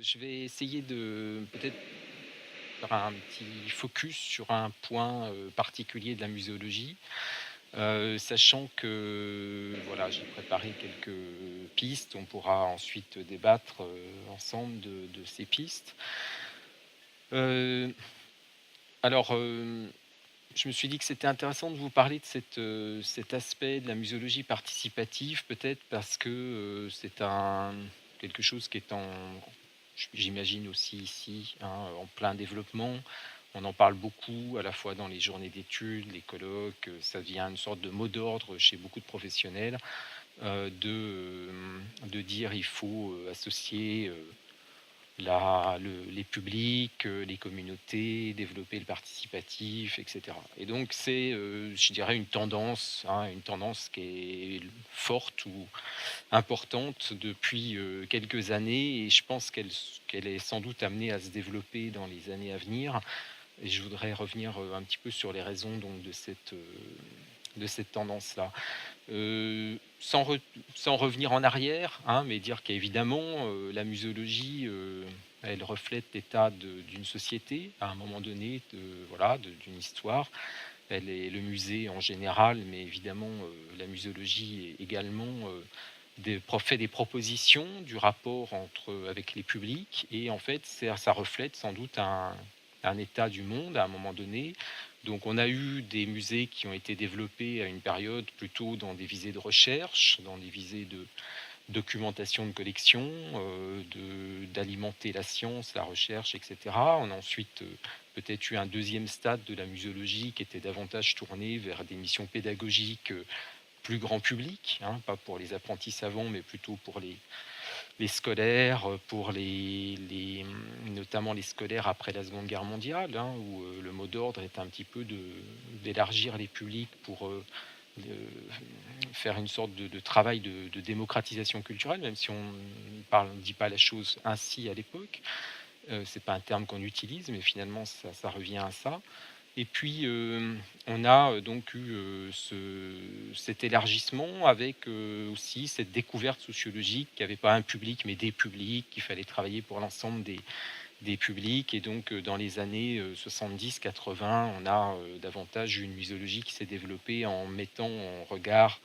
Je vais essayer de peut-être faire un petit focus sur un point, particulier de la muséologie, sachant que, voilà, j'ai préparé quelques pistes. On pourra ensuite débattre, ensemble de ces pistes. Heu, alors, je me suis dit que c'était intéressant de vous parler de cet aspect de la muséologie participative, peut-être parce que, c'est quelque chose qui est j'imagine aussi ici, hein, en plein développement. On en parle beaucoup, à la fois dans les journées d'études, les colloques, ça devient une sorte de mot d'ordre chez beaucoup de professionnels, de dire: «Il faut, associer, les publics, les communautés, développer le participatif, et cetera». Et donc c'est, je dirais une tendance, hein, une tendance qui est forte ou importante depuis, quelques années, et je pense qu'elle est sans doute amenée à se développer dans les années à venir. Et je voudrais revenir, un petit peu sur les raisons donc de cette tendance-là. Sans revenir en arrière, hein, mais dire qu'évidemment, la muséologie, elle reflète l'état d'une société à un moment donné, voilà, d'une histoire. Elle est le musée en général, mais évidemment, la muséologie est également, fait des propositions du rapport avec les publics, et en fait, ça reflète sans doute un état du monde à un moment donné. Donc on a eu des musées qui ont été développés à une période plutôt dans des visées de recherche, dans des visées de documentation de collection, d'alimenter la science, la recherche, etc. On a ensuite peut-être eu un deuxième stade de la muséologie qui était davantage tourné vers des missions pédagogiques, plus grand public, hein, pas pour les apprentis savants, mais plutôt pour les scolaires, pour notamment les scolaires après la Seconde Guerre mondiale, hein, où le mot d'ordre est un petit peu d'élargir les publics pour faire une sorte de travail de démocratisation culturelle, même si on ne dit pas la chose ainsi à l'époque. C'est pas un terme qu'on utilise, mais finalement ça revient à ça. Et puis, on a, donc eu, cet élargissement avec, aussi cette découverte sociologique qu'il y avait pas un public, mais des publics, qu'il fallait travailler pour l'ensemble des publics. Et donc, dans les années, 70-80, on a, davantage une muséologie qui s'est développée en mettant en regard,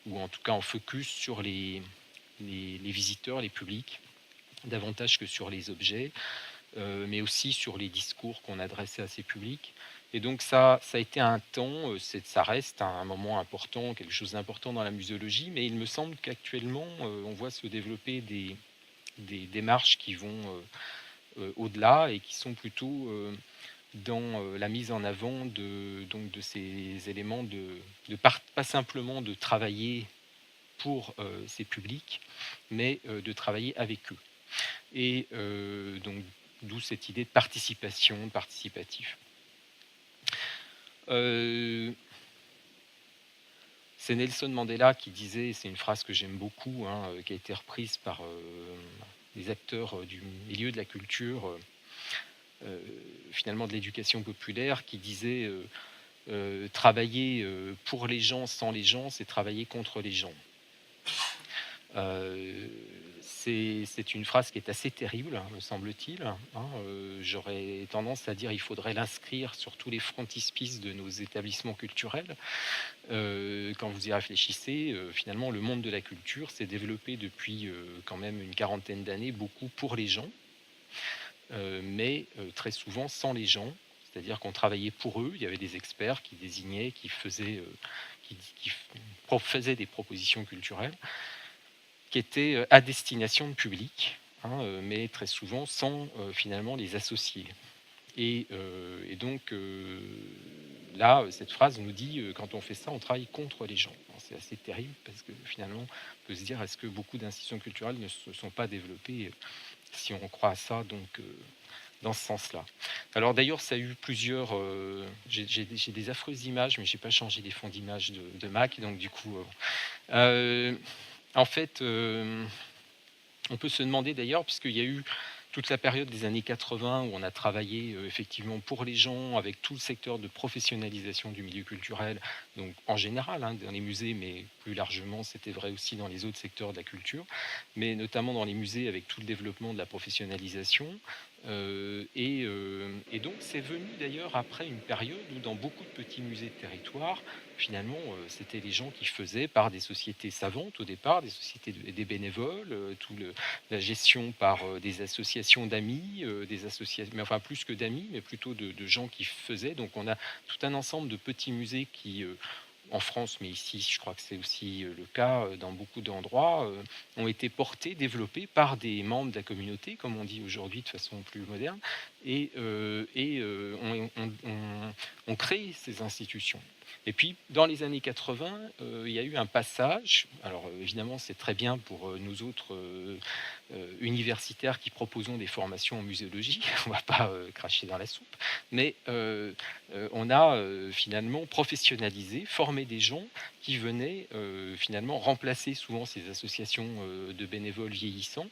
ou en tout cas en focus sur les visiteurs, les publics, davantage que sur les objets, mais aussi sur les discours qu'on adressait à ces publics. Et donc ça a été un temps, ça reste un moment important, quelque chose d'important dans la muséologie, mais il me semble qu'actuellement, on voit se développer des démarches qui vont, au-delà, et qui sont plutôt, dans, la mise en avant de ces éléments pas simplement de travailler pour, ces publics, mais, de travailler avec eux. Et donc d'où cette idée de participation, de participatif. Heu, c'est Nelson Mandela qui disait, c'est une phrase que j'aime beaucoup, hein, qui a été reprise par, des acteurs, du milieu de la culture, finalement de l'éducation populaire, qui disait, «Travailler, pour les gens sans les gens, c'est travailler contre les gens». Heu, c'est une phrase qui est assez terrible, me semble-t-il, hein. J'aurais tendance à dire il faudrait l'inscrire sur tous les frontispices de nos établissements culturels. Quand vous y réfléchissez, finalement, le monde de la culture s'est développé depuis, quand même une quarantaine d'années, beaucoup pour les gens, mais très souvent sans les gens. C'est-à-dire qu'on travaillait pour eux, il y avait des experts qui désignaient, qui faisaient des propositions culturelles qui étaient, à destination de public, hein, mais très souvent sans, finalement les associer. Et donc, là, cette phrase nous dit, quand on fait ça, on travaille contre les gens. Alors c'est assez terrible parce que finalement, on peut se dire: «Est-ce que beaucoup d'institutions culturelles ne se sont pas développées, si on croit à ça?» Donc, dans ce sens-là. Alors d'ailleurs, ça a eu plusieurs, j'ai des affreuses images, mais j'ai pas changé les fonds d'images de Mac, donc du coup, en fait, on peut se demander d'ailleurs, puisqu'il y a eu toute la période des années 80 où on a travaillé effectivement pour les gens, avec tout le secteur de professionnalisation du milieu culturel, donc en général dans les musées, mais plus largement, c'était vrai aussi dans les autres secteurs de la culture, mais notamment dans les musées avec tout le développement de la professionnalisation. Et donc c'est venu d'ailleurs après une période où dans beaucoup de petits musées de territoire, finalement, c'était les gens qui faisaient par des sociétés savantes au départ, des sociétés des bénévoles, la gestion par des associations d'amis, des associations, mais enfin plus que d'amis, mais plutôt de gens qui faisaient. Donc on a tout un ensemble de petits musées qui en France, mais ici, je crois que c'est aussi le cas dans beaucoup d'endroits, ont été portés, développés par des membres de la communauté, comme on dit aujourd'hui de façon plus moderne, on crée ces institutions. Et puis, dans les années 80, il y a eu un passage. Alors, évidemment, c'est très bien pour nous autres universitaires qui proposons des formations en muséologie. On ne va pas cracher dans la soupe. Mais on a finalement professionnalisé, formé des gens qui venaient finalement remplacer souvent ces associations de bénévoles vieillissants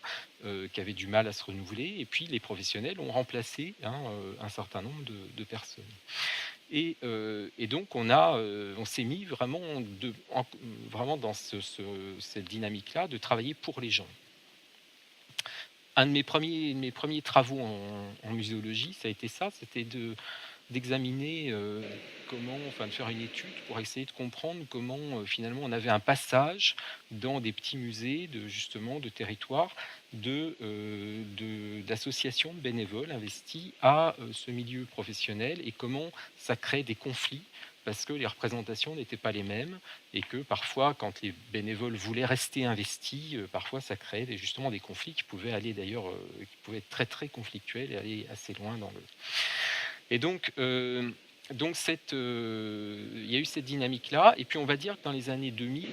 qui avaient du mal à se renouveler. Et puis, les professionnels ont remplacé un certain nombre de personnes. Et donc on s'est mis vraiment, vraiment dans cette dynamique-là de travailler pour les gens. Un de mes premiers travaux en muséologie, ça a été ça, c'était d'examiner de faire une étude pour essayer de comprendre comment finalement on avait un passage dans des petits musées de territoire d'associations de bénévoles investis à ce milieu professionnel et comment ça crée des conflits parce que les représentations n'étaient pas les mêmes et que parfois, quand les bénévoles voulaient rester investis, parfois ça créait justement des conflits qui pouvaient aller d'ailleurs, qui pouvaient être très très conflictuels et aller assez loin dans le... Et donc il y a eu cette dynamique-là, et puis on va dire que dans les années 2000,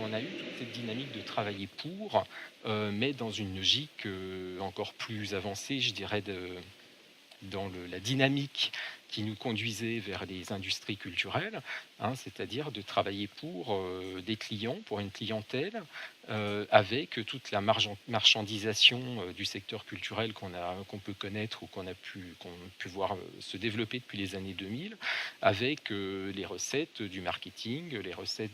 on a eu toute cette dynamique de travailler pour, mais dans une logique encore plus avancée, je dirais, dans la dynamique qui nous conduisait vers les industries culturelles, c'est-à-dire de travailler pour des clients, pour une clientèle, avec toute la marchandisation du secteur culturel qu'on peut connaître ou qu'on a pu voir se développer depuis les années 2000, avec les recettes du marketing, les recettes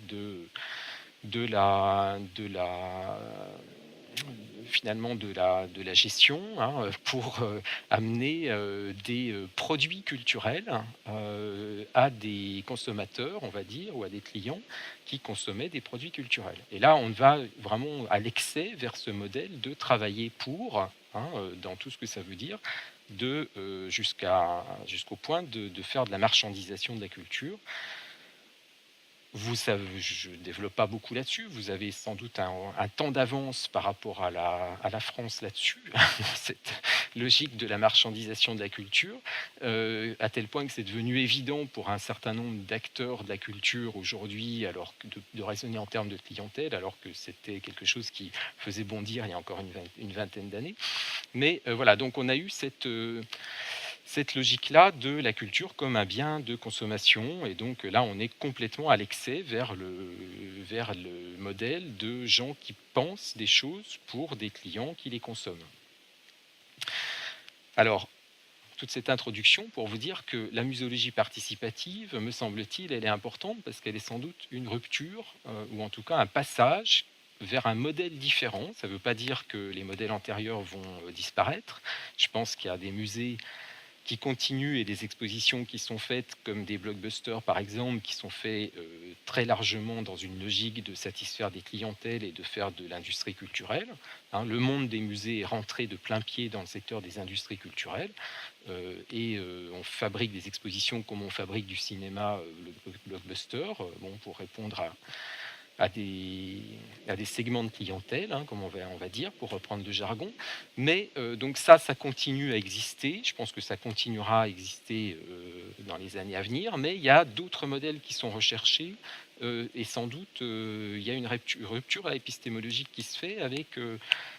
finalement de la gestion pour amener des produits culturels à des consommateurs, on va dire, ou à des clients qui consommaient des produits culturels. Et là, on va vraiment à l'excès vers ce modèle de travailler pour, dans tout ce que ça veut dire, jusqu'au point de faire de la marchandisation de la culture. Vous savez, je ne développe pas beaucoup là-dessus. Vous avez sans doute un temps d'avance par rapport à la France là-dessus, cette logique de la marchandisation de la culture, à tel point que c'est devenu évident pour un certain nombre d'acteurs de la culture aujourd'hui, alors de raisonner en termes de clientèle, alors que c'était quelque chose qui faisait bondir il y a encore une vingtaine d'années. Mais voilà, donc on a eu cette logique-là de la culture comme un bien de consommation. Et donc là, on est complètement à l'excès vers le modèle de gens qui pensent des choses pour des clients qui les consomment. Alors, toute cette introduction pour vous dire que la muséologie participative, me semble-t-il, elle est importante parce qu'elle est sans doute une rupture, ou en tout cas un passage vers un modèle différent. Ça ne veut pas dire que les modèles antérieurs vont disparaître. Je pense qu'il y a des musées qui continuent et des expositions qui sont faites comme des blockbusters par exemple, qui sont faits très largement dans une logique de satisfaire des clientèles et de faire de l'industrie culturelle. Le monde des musées est rentré de plein pied dans le secteur des industries culturelles et on fabrique des expositions comme on fabrique du cinéma, le blockbuster, pour répondre à des segments de clientèle, comme on va dire, pour reprendre le jargon. Mais donc ça continue à exister. Je pense que ça continuera à exister dans les années à venir. Mais il y a d'autres modèles qui sont recherchés. Et sans doute, il y a une rupture épistémologique qui se fait avec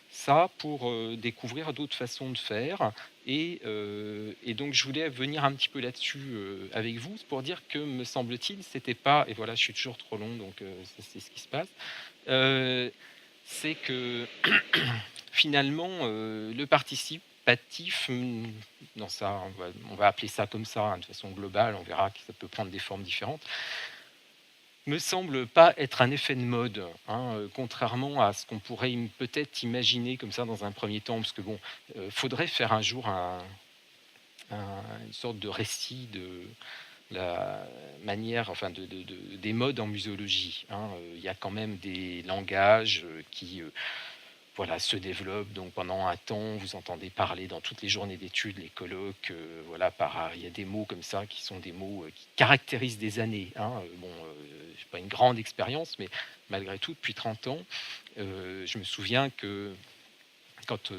ça pour découvrir d'autres façons de faire. Et donc, je voulais venir un petit peu là-dessus avec vous, pour dire que, me semble-t-il, c'était pas... Et voilà, je suis toujours trop long, donc c'est ce qui se passe. C'est que, finalement, le participatif, dans ça, on va appeler ça comme ça, hein, de façon globale, on verra que ça peut prendre des formes différentes, me semble pas être un effet de mode, hein, contrairement à ce qu'on pourrait peut-être imaginer comme ça dans un premier temps, parce que bon, faudrait faire un jour une sorte de récit de la manière, enfin des modes en muséologie, hein. Il y a quand même des langages qui voilà, se développent. Donc pendant un temps, vous entendez parler dans toutes les journées d'études, les colloques, voilà, il y a des mots comme ça qui sont des mots qui caractérisent des années, hein. Bon, j'ai pas une grande expérience, mais malgré tout, depuis 30 ans, je me souviens que quand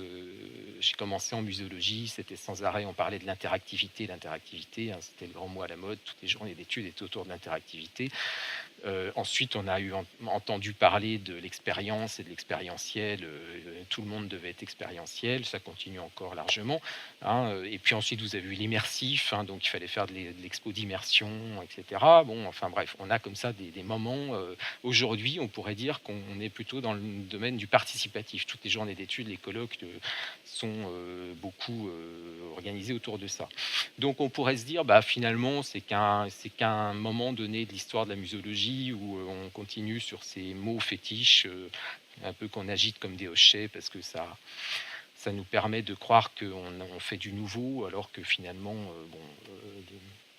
j'ai commencé en muséologie, c'était sans arrêt, on parlait de l'interactivité, hein, c'était le grand mot à la mode, toutes les journées d'études étaient autour de l'interactivité. Ensuite, on a entendu parler de l'expérience et de l'expérientiel. Tout le monde devait être expérientiel. Ça continue encore largement, hein. Et puis ensuite, vous avez eu l'immersif, hein, donc il fallait faire de l'expo d'immersion, etc. Bon, enfin bref, on a comme ça des moments. Aujourd'hui, on pourrait dire qu'on est plutôt dans le domaine du participatif. Toutes les journées d'études, les colloques sont beaucoup organisés autour de ça. Donc on pourrait se dire, bah, finalement, c'est qu'un moment donné de l'histoire de la muséologie où on continue sur ces mots fétiches, un peu qu'on agite comme des hochets parce que ça nous permet de croire qu'on fait du nouveau alors que finalement,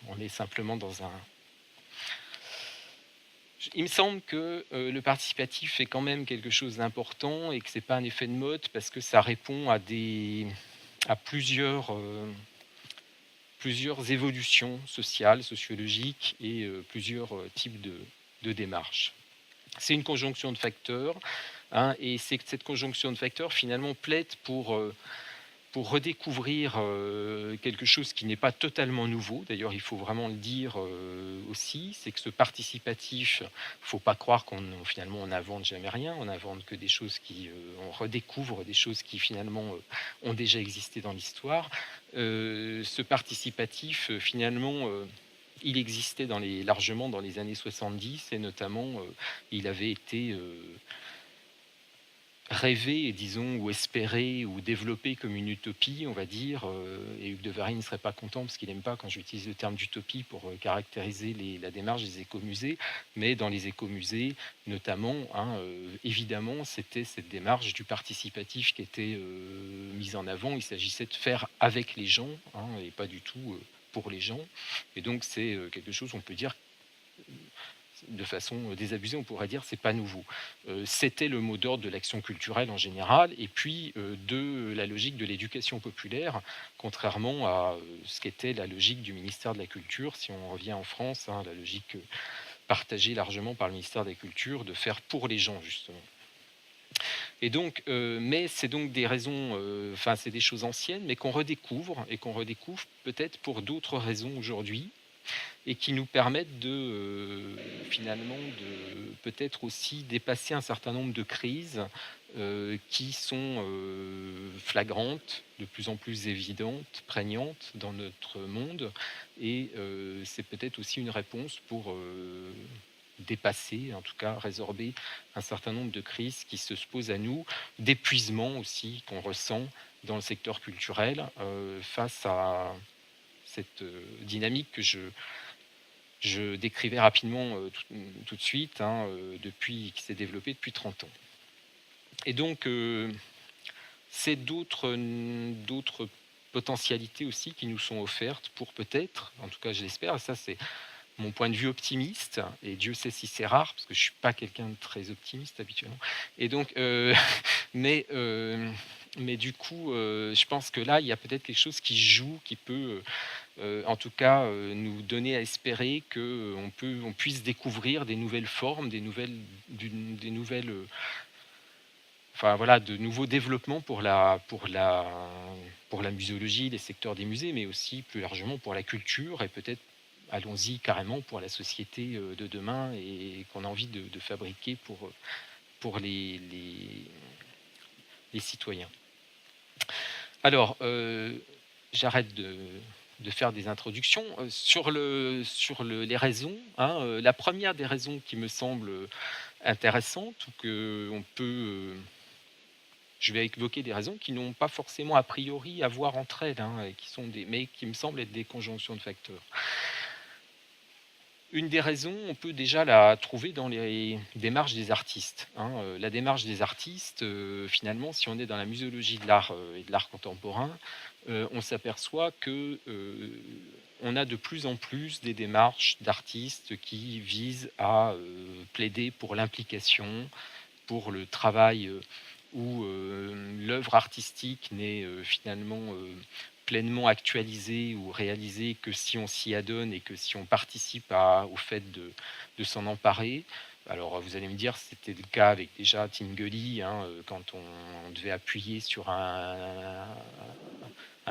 on est simplement dans un... Il me semble que le participatif est quand même quelque chose d'important et que c'est pas un effet de mode parce que ça répond à plusieurs évolutions sociales, sociologiques et plusieurs types de démarches. C'est une conjonction de facteurs, hein, et c'est que cette conjonction de facteurs finalement plaide pour redécouvrir quelque chose qui n'est pas totalement nouveau. D'ailleurs, il faut vraiment le dire aussi, c'est que ce participatif, il ne faut pas croire finalement on n'invente jamais rien, on n'invente que des choses on redécouvre des choses qui finalement ont déjà existé dans l'histoire. Ce participatif, finalement, il existait largement dans les années 70 et notamment, il avait été rêvé, disons, ou espéré, ou développé comme une utopie, on va dire. Et Hugues de Varine ne serait pas content parce qu'il n'aime pas quand j'utilise le terme d'utopie pour caractériser la démarche des écomusées. Mais dans les écomusées, notamment, hein, évidemment, c'était cette démarche du participatif qui était mise en avant. Il s'agissait de faire avec les gens, hein, et pas du tout pour les gens. Et donc, c'est quelque chose, on peut dire, de façon désabusée, on pourrait dire c'est pas nouveau. C'était le mot d'ordre de l'action culturelle en général, et puis de la logique de l'éducation populaire, contrairement à ce qu'était la logique du ministère de la Culture, si on revient en France, hein, la logique partagée largement par le ministère de la Culture, de faire pour les gens, justement. Et donc, mais c'est donc des raisons, enfin c'est des choses anciennes, mais qu'on redécouvre, et qu'on redécouvre peut-être pour d'autres raisons aujourd'hui, et qui nous permettent finalement de peut-être aussi dépasser un certain nombre de crises qui sont flagrantes, de plus en plus évidentes, prégnantes dans notre monde. Et c'est peut-être aussi une réponse pour dépasser, en tout cas résorber un certain nombre de crises qui se posent à nous, d'épuisement aussi qu'on ressent dans le secteur culturel face à cette dynamique que je décrivais rapidement tout de suite, hein, qui s'est développé depuis 30 ans. Et donc, c'est d'autres potentialités aussi qui nous sont offertes pour peut-être, en tout cas je l'espère, et ça c'est mon point de vue optimiste, et Dieu sait si c'est rare, parce que je ne suis pas quelqu'un de très optimiste habituellement. Et donc, mais du coup, je pense que là, il y a peut-être quelque chose qui joue, qui peut, en tout cas, nous donner à espérer qu'on puisse découvrir des nouvelles formes, enfin voilà, de nouveaux développements pour la muséologie, les secteurs des musées, mais aussi plus largement pour la culture et peut-être allons-y carrément pour la société de demain et qu'on a envie de fabriquer pour les citoyens. Alors, j'arrête de faire des introductions. Sur les raisons, hein, la première des raisons qui me semble intéressante ou qu'on peut je vais évoquer des raisons qui n'ont pas forcément a priori à voir entre elles, hein, et mais qui me semblent être des conjonctions de facteurs. Une des raisons, on peut déjà la trouver dans les démarches des artistes, hein. La démarche des artistes, finalement, si on est dans la muséologie de l'art, et de l'art contemporain, on s'aperçoit que, on a de plus en plus des démarches d'artistes qui visent à, plaider pour l'implication, pour le travail, où, l'œuvre artistique n'est, finalement, pleinement actualisée ou réalisée que si on s'y adonne et que si on participe au fait de s'en emparer. Alors, vous allez me dire, c'était le cas avec déjà Tinguely, hein, quand on devait appuyer sur un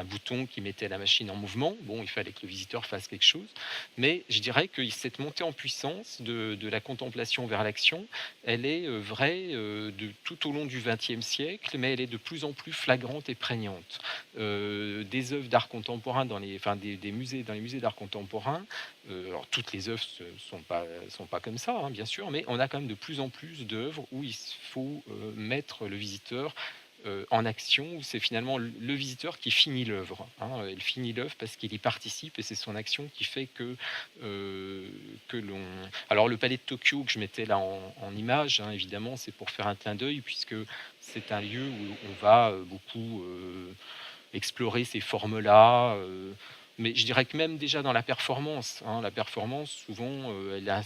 bouton qui mettait la machine en mouvement. Bon, il fallait que le visiteur fasse quelque chose. Mais je dirais que cette montée en puissance de la contemplation vers l'action, elle est vraie tout au long du XXe siècle, mais elle est de plus en plus flagrante et prégnante. Des œuvres d'art contemporain des musées, dans les musées d'art contemporain, alors toutes les œuvres sont pas comme ça, hein, bien sûr, mais on a quand même de plus en plus d'œuvres où il faut mettre le visiteur en action, où c'est finalement le visiteur qui finit l'œuvre, hein. Il finit l'œuvre parce qu'il y participe et c'est son action qui fait que l'on... Alors le palais de Tokyo que je mettais là en image, hein, évidemment, c'est pour faire un clin d'œil puisque c'est un lieu où on va beaucoup explorer ces formes-là. Mais je dirais que même déjà dans la performance, hein, la performance, souvent,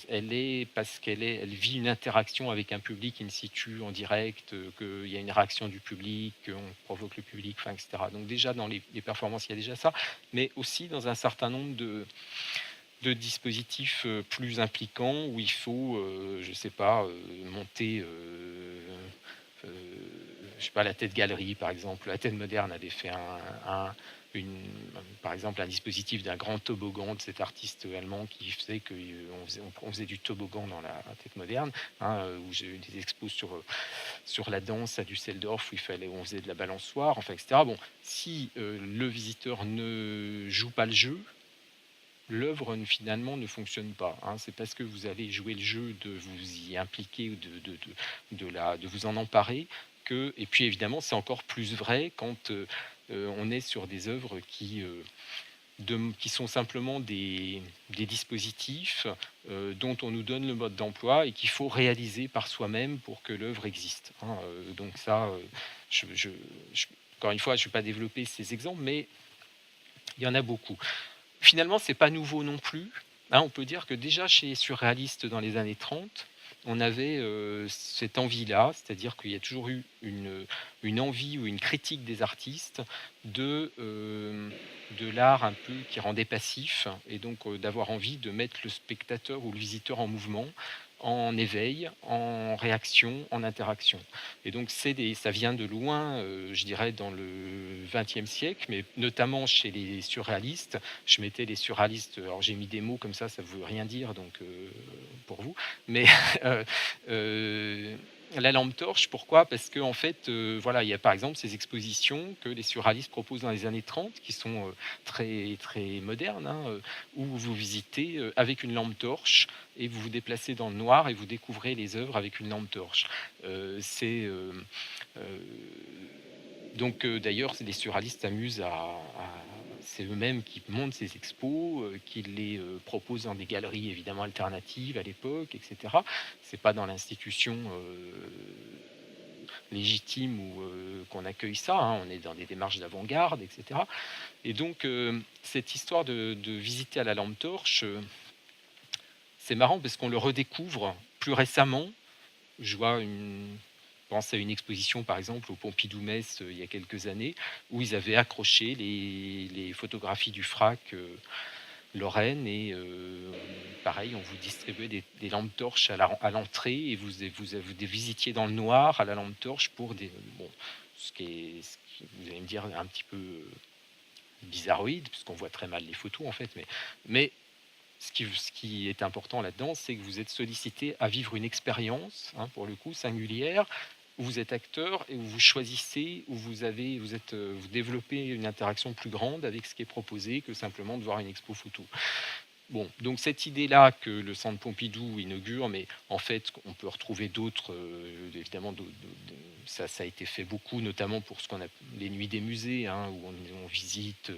elle est parce elle vit une interaction avec un public in situ, en direct, qu'il y a une réaction du public, qu'on provoque le public, enfin, etc. Donc déjà dans les performances, il y a déjà ça, mais aussi dans un certain nombre de dispositifs plus impliquants où il faut, je sais pas, monter. Euh, je sais pas, la Tête Galerie, par exemple. La Tête Moderne avait fait une, par exemple, un dispositif d'un grand toboggan de cet artiste allemand qui faisait qu'on faisait du toboggan dans la Tête Moderne, hein, où j'ai eu des expos sur la danse à Düsseldorf où on faisait de la balançoire, enfin, etc. Bon, si le visiteur ne joue pas le jeu, l'œuvre finalement ne fonctionne pas, hein. C'est parce que vous allez jouer le jeu de vous y impliquer ou de vous en emparer que, et puis évidemment c'est encore plus vrai quand on est sur des œuvres qui sont simplement des dispositifs dont on nous donne le mode d'emploi et qu'il faut réaliser par soi-même pour que l'œuvre existe, hein. Donc ça, encore une fois, je ne vais pas développer ces exemples, mais il y en a beaucoup. Finalement, c'est pas nouveau non plus, hein. On peut dire que déjà chez les surréalistes dans les années 30, on avait cette envie-là, c'est-à-dire qu'il y a toujours eu une envie ou une critique des artistes de l'art un peu qui rendait passif, et donc d'avoir envie de mettre le spectateur ou le visiteur en mouvement, en éveil, en réaction, en interaction. Et donc ça vient de loin, je dirais, dans le XXe siècle, mais notamment chez les surréalistes. Je mettais les surréalistes, alors j'ai mis des mots comme ça ne veut rien dire, donc pour vous, mais euh, euh, la lampe torche, pourquoi? Parce qu'en fait, voilà, il y a par exemple ces expositions que les surréalistes proposent dans les années 30, qui sont très, très modernes, hein, où vous visitez avec une lampe torche et vous vous déplacez dans le noir et vous découvrez les œuvres avec une lampe torche. Euh, donc d'ailleurs, les surréalistes s'amusent c'est eux-mêmes qui montent ces expos, qui les proposent dans des galeries évidemment alternatives à l'époque, etc. C'est pas dans l'institution légitime où qu'on accueille ça, hein. On est dans des démarches d'avant-garde, etc. Et donc cette histoire de visiter à la lampe torche, c'est marrant parce qu'on le redécouvre plus récemment. Je pense à une exposition, par exemple, au Pompidou-Metz, il y a quelques années, où ils avaient accroché les photographies du FRAC Lorraine, et pareil, on vous distribuait des lampes torches à l'entrée, et vous visitiez dans le noir à la lampe torche pour bon, vous allez me dire, un petit peu bizarroïde, puisqu'on voit très mal les photos, en fait, mais ce qui est important là-dedans, c'est que vous êtes sollicité à vivre une expérience, hein, pour le coup, singulière, où vous êtes acteur et où vous choisissez, où vous développez une interaction plus grande avec ce qui est proposé que simplement de voir une expo photo. Bon, donc cette idée-là que le Centre Pompidou inaugure, mais en fait, on peut retrouver d'autres, évidemment, ça a été fait beaucoup, notamment pour ce qu'on a les nuits des musées, hein, où on visite,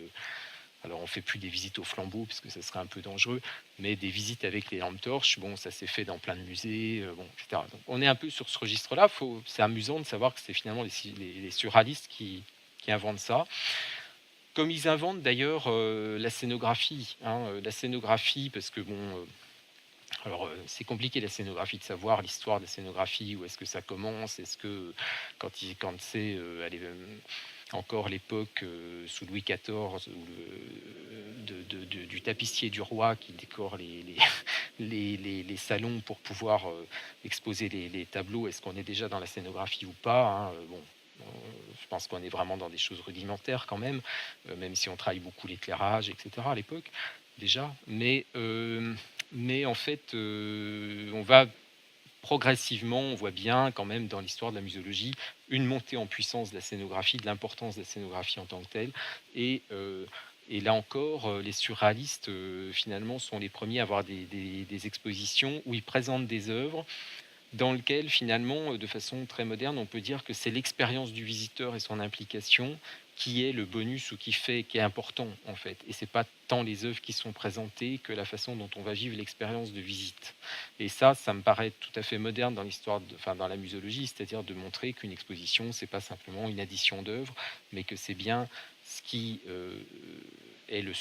alors on fait plus des visites au flambeau, parce que ça serait un peu dangereux, mais des visites avec les lampes torches, bon, ça s'est fait dans plein de musées, bon, etc. Donc on est un peu sur ce registre-là. C'est amusant de savoir que c'est finalement les surréalistes qui inventent ça. Comme ils inventent d'ailleurs la scénographie, hein, la scénographie, parce que bon, alors c'est compliqué la scénographie de savoir l'histoire de la scénographie, où est-ce que ça commence, est-ce que quand c'est encore l'époque sous Louis XIV où du tapissier du roi qui décore les salons pour pouvoir exposer les tableaux, est-ce qu'on est déjà dans la scénographie ou pas, hein, bon, je pense qu'on est vraiment dans des choses rudimentaires quand même si on travaille beaucoup l'éclairage, etc. à l'époque déjà. Mais en fait, on va progressivement, on voit bien quand même dans l'histoire de la muséologie une montée en puissance de la scénographie, de l'importance de la scénographie en tant que telle. Et là encore, les surréalistes, finalement, sont les premiers à avoir des expositions où ils présentent des œuvres dans lequel finalement, de façon très moderne, on peut dire que c'est l'expérience du visiteur et son implication qui est le bonus ou qui est important en fait. Et c'est pas tant les œuvres qui sont présentées que la façon dont on va vivre l'expérience de visite. Et ça me paraît tout à fait moderne dans l'histoire, enfin dans la muséologie, c'est-à-dire de montrer qu'une exposition, c'est pas simplement une addition d'œuvres, mais que c'est bien ce qui est le-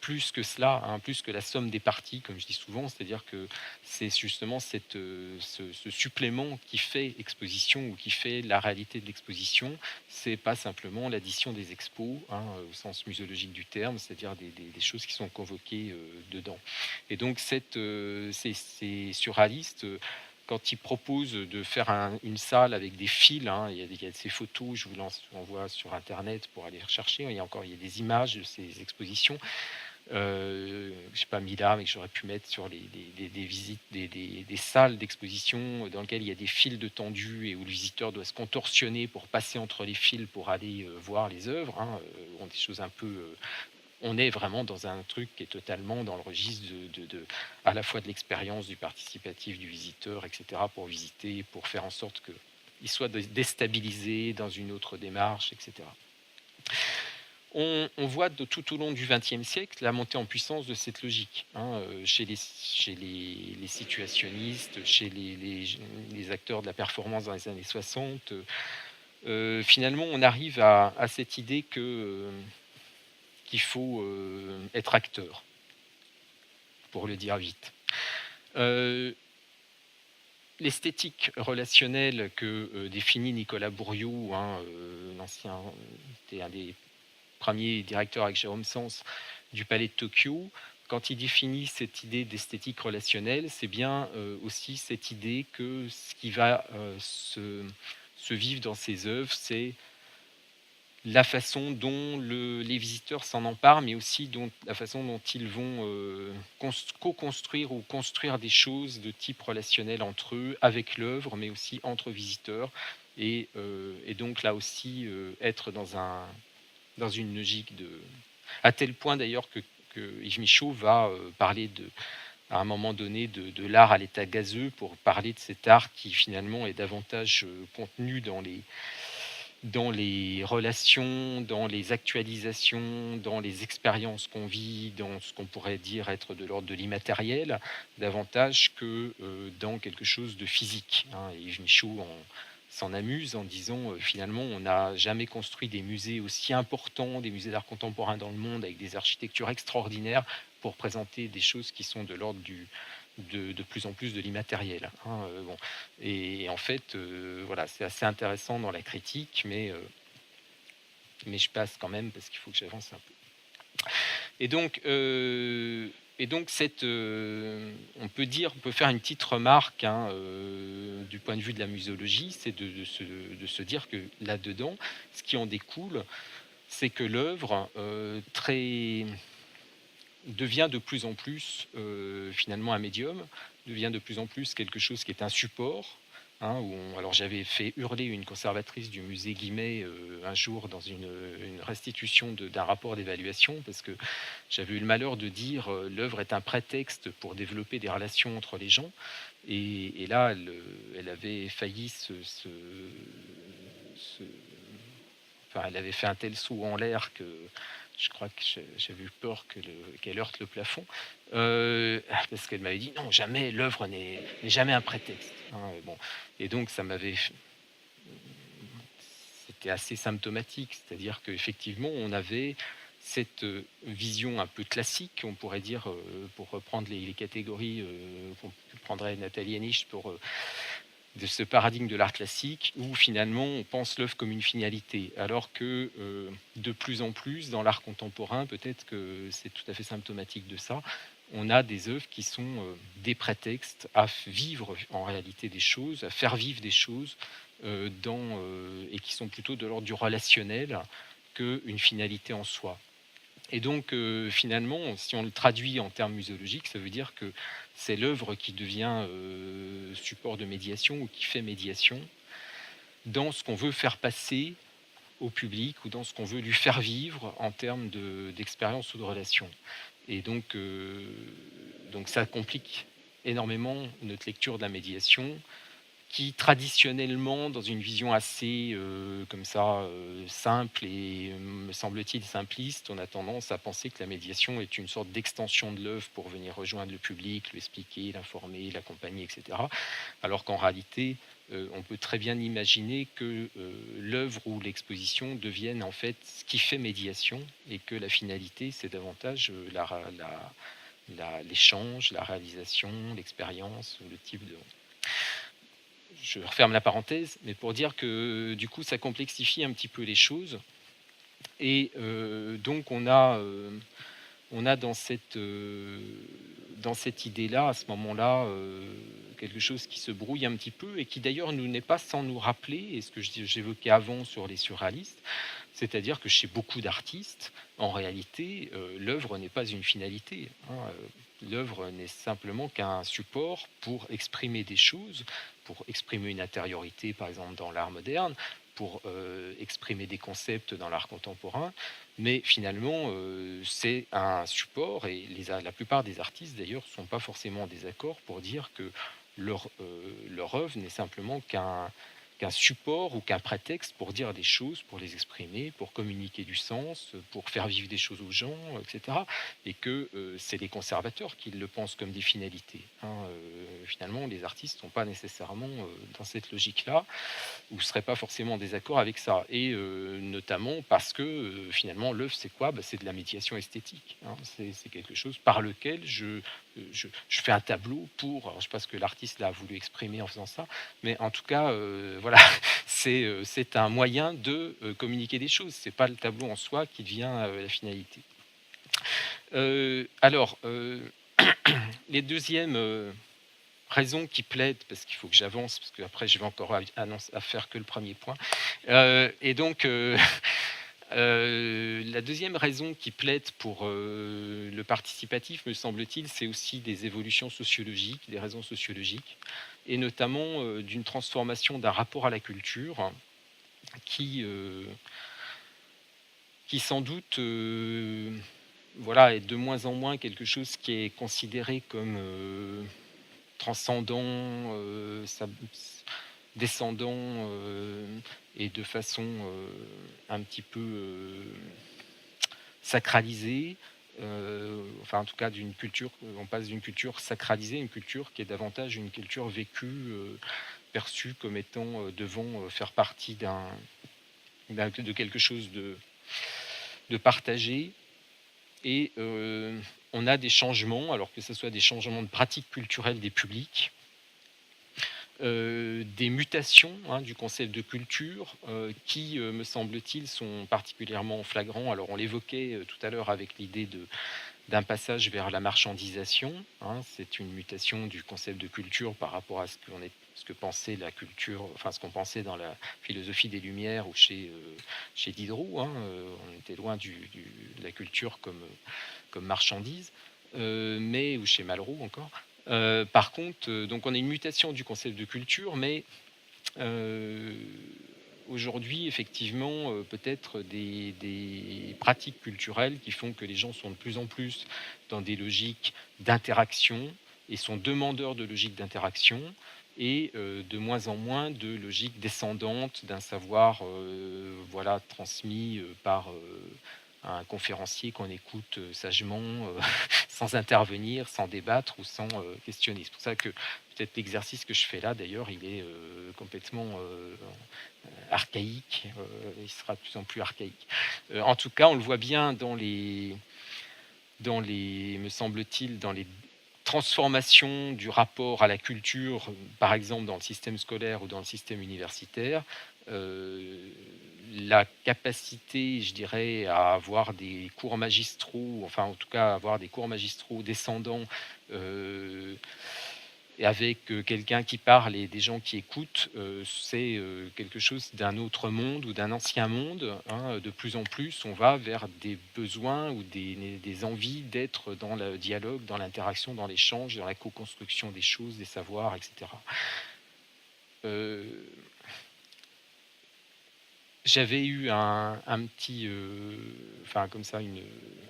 plus que cela, hein, plus que la somme des parties, comme je dis souvent, c'est-à-dire que c'est justement ce supplément qui fait exposition ou qui fait la réalité de l'exposition. C'est pas simplement l'addition des expos, hein, au sens muséologique du terme, c'est-à-dire des choses qui sont convoquées dedans. Et donc ces surréalistes, quand ils proposent de faire une salle avec des fils, hein, il y a ces photos, je vous envoie sur Internet pour aller rechercher, il y a des images de ces expositions, je sais pas mis là, mais que j'aurais pu mettre sur des visites, des salles d'exposition dans lesquelles il y a des fils de tendus et où le visiteur doit se contorsionner pour passer entre les fils pour aller voir les œuvres, hein, des choses un peu. On est vraiment dans un truc qui est totalement dans le registre à la fois de l'expérience, du participatif, du visiteur, etc., pour visiter, pour faire en sorte qu'il soit déstabilisé dans une autre démarche, etc. On voit tout au long du XXe siècle la montée en puissance de cette logique, hein, chez les situationnistes, chez les acteurs de la performance dans les années 60. Finalement, on arrive à cette idée qu'il faut être acteur, pour le dire vite. L'esthétique relationnelle que définit Nicolas Bourriaud, hein, l'ancien, était un des premier directeur avec Jérôme Sens du Palais de Tokyo, quand il définit cette idée d'esthétique relationnelle, c'est bien aussi cette idée que ce qui va se vivre dans ses œuvres, c'est la façon dont les visiteurs s'en emparent, mais aussi la façon dont ils vont co-construire ou construire des choses de type relationnel entre eux, avec l'œuvre, mais aussi entre visiteurs. Et donc là aussi, être dans une logique à tel point d'ailleurs que Yves Michaud va parler à un moment donné de l'art à l'état gazeux pour parler de cet art qui finalement est davantage contenu dans les relations, dans les actualisations, dans les expériences qu'on vit, dans ce qu'on pourrait dire être de l'ordre de l'immatériel, davantage que dans quelque chose de physique, hein. Et Yves Michaud s'en amuse en disant finalement on n'a jamais construit des musées aussi importants, des musées d'art contemporain dans le monde avec des architectures extraordinaires pour présenter des choses qui sont de l'ordre de plus en plus de l'immatériel, hein, bon. Et en fait, voilà, c'est assez intéressant dans la critique, mais je passe quand même parce qu'il faut que j'avance un peu. Et donc, on peut faire une petite remarque, hein, du point de vue de la muséologie, c'est de se dire que là-dedans, ce qui en découle, c'est que l'œuvre devient de plus en plus finalement un médium, devient de plus en plus quelque chose qui est un support, hein, alors j'avais fait hurler une conservatrice du musée Guimet un jour dans une restitution d'un rapport d'évaluation, parce que j'avais eu le malheur de dire l'œuvre est un prétexte pour développer des relations entre les gens. Et là, elle avait failli se- enfin, elle avait fait un tel saut en l'air que je crois que j'avais eu peur qu'elle heurte le plafond. Parce qu'elle m'avait dit non, jamais, l'œuvre n'est jamais un prétexte, hein, bon. Et donc, c'était assez symptomatique, c'est-à-dire qu'effectivement, on avait cette vision un peu classique, on pourrait dire, pour reprendre les catégories qu'on prendrait Nathalie Anish de ce paradigme de l'art classique, où finalement on pense l'œuvre comme une finalité, alors que de plus en plus dans l'art contemporain, peut-être que c'est tout à fait symptomatique de ça, on a des œuvres qui sont des prétextes à vivre en réalité des choses, à faire vivre des choses, et qui sont plutôt de l'ordre du relationnel qu'une finalité en soi. Et donc, finalement, si on le traduit en termes muséologiques, ça veut dire que c'est l'œuvre qui devient support de médiation ou qui fait médiation dans ce qu'on veut faire passer au public ou dans ce qu'on veut lui faire vivre en termes d'expérience ou de relation. Et donc ça complique énormément notre lecture de la médiation, qui traditionnellement, dans une vision assez comme ça simple et me semble-t-il simpliste, on a tendance à penser que la médiation est une sorte d'extension de l'œuvre pour venir rejoindre le public, lui expliquer, l'informer, l'accompagner, etc. Alors qu'en réalité, on peut très bien imaginer que l'œuvre ou l'exposition devienne en fait ce qui fait médiation, et que la finalité, c'est davantage l'échange, la réalisation, l'expérience, le type de... Je referme la parenthèse, mais pour dire que du coup, ça complexifie un petit peu les choses. Et donc, on a dans cette idée-là, à ce moment-là, quelque chose qui se brouille un petit peu et qui d'ailleurs nous n'est pas sans nous rappeler, et ce que j'évoquais avant sur les surréalistes, c'est-à-dire que chez beaucoup d'artistes, en réalité, l'œuvre n'est pas une finalité, hein. L'œuvre n'est simplement qu'un support pour exprimer des choses, pour exprimer une intériorité, par exemple dans l'art moderne, pour exprimer des concepts dans l'art contemporain. Mais finalement, c'est un support, et la plupart des artistes d'ailleurs ne sont pas forcément en désaccord pour dire que leur œuvre n'est simplement qu'un support ou qu'un prétexte pour dire des choses, pour les exprimer, pour communiquer du sens, pour faire vivre des choses aux gens, etc. Et que c'est les conservateurs qui le pensent comme des finalités, hein. Finalement, les artistes ne sont pas nécessairement dans cette logique-là, ou ne seraient pas forcément en désaccord avec ça. Et notamment parce que finalement, l'œuvre, c'est quoi? C'est de la médiation esthétique, hein. C'est quelque chose par lequel je fais un tableau pour... Alors, je ne sais pas ce que l'artiste a voulu exprimer en faisant ça, mais en tout cas, voilà, c'est un moyen de communiquer des choses. Ce n'est pas le tableau en soi qui devient la finalité. Alors, les deuxièmes raisons qui plaident, parce qu'il faut que j'avance, parce qu'après je vais encore à faire que le premier point. Et donc, la deuxième raison qui plaide pour le participatif, me semble-t-il, c'est aussi des évolutions sociologiques, des raisons sociologiques, et notamment d'une transformation d'un rapport à la culture qui, qui sans doute voilà, est de moins en moins quelque chose qui est considéré comme transcendant, descendant, et de façon un petit peu sacralisée. Enfin, en tout cas, d'une culture, on passe d'une culture sacralisée à une culture qui est davantage une culture vécue, perçue comme étant devant faire partie de quelque chose de partagé. Et on a des changements, alors que ce soit des changements de pratiques culturelles des publics, des mutations, hein, du concept de culture, qui, me semble-t-il, sont particulièrement flagrants. Alors, on l'évoquait tout à l'heure avec l'idée d'un passage vers la marchandisation, hein. C'est une mutation du concept de culture par rapport à ce que pensait la culture, enfin ce qu'on pensait dans la philosophie des Lumières ou chez Diderot, hein. On était loin de la culture comme marchandise, ou chez Malraux encore. Par contre, donc on a une mutation du concept de culture, mais Heu, Aujourd'hui, effectivement, peut-être des pratiques culturelles qui font que les gens sont de plus en plus dans des logiques d'interaction et sont demandeurs de logiques d'interaction et de moins en moins de logiques descendantes d'un savoir, voilà, transmis, par, un conférencier qu'on écoute, sagement, sans intervenir, sans débattre ou sans, questionner. C'est pour ça que peut-être l'exercice que je fais là, d'ailleurs, il est, complètement, archaïque, il sera de plus en plus archaïque. En tout cas, on le voit bien dans les me semble-t-il, dans les transformations du rapport à la culture, par exemple dans le système scolaire ou dans le système universitaire, la capacité, je dirais, à avoir des cours magistraux, enfin en tout cas avoir des cours magistraux descendants, heu et avec, quelqu'un qui parle et des gens qui écoutent, c'est, quelque chose d'un autre monde ou d'un ancien monde, hein. De plus en plus, on va vers des besoins ou des envies d'être dans le dialogue, dans l'interaction, dans l'échange, dans la co-construction des choses, des savoirs, et cetera. Heu J'avais eu un petit, enfin comme ça,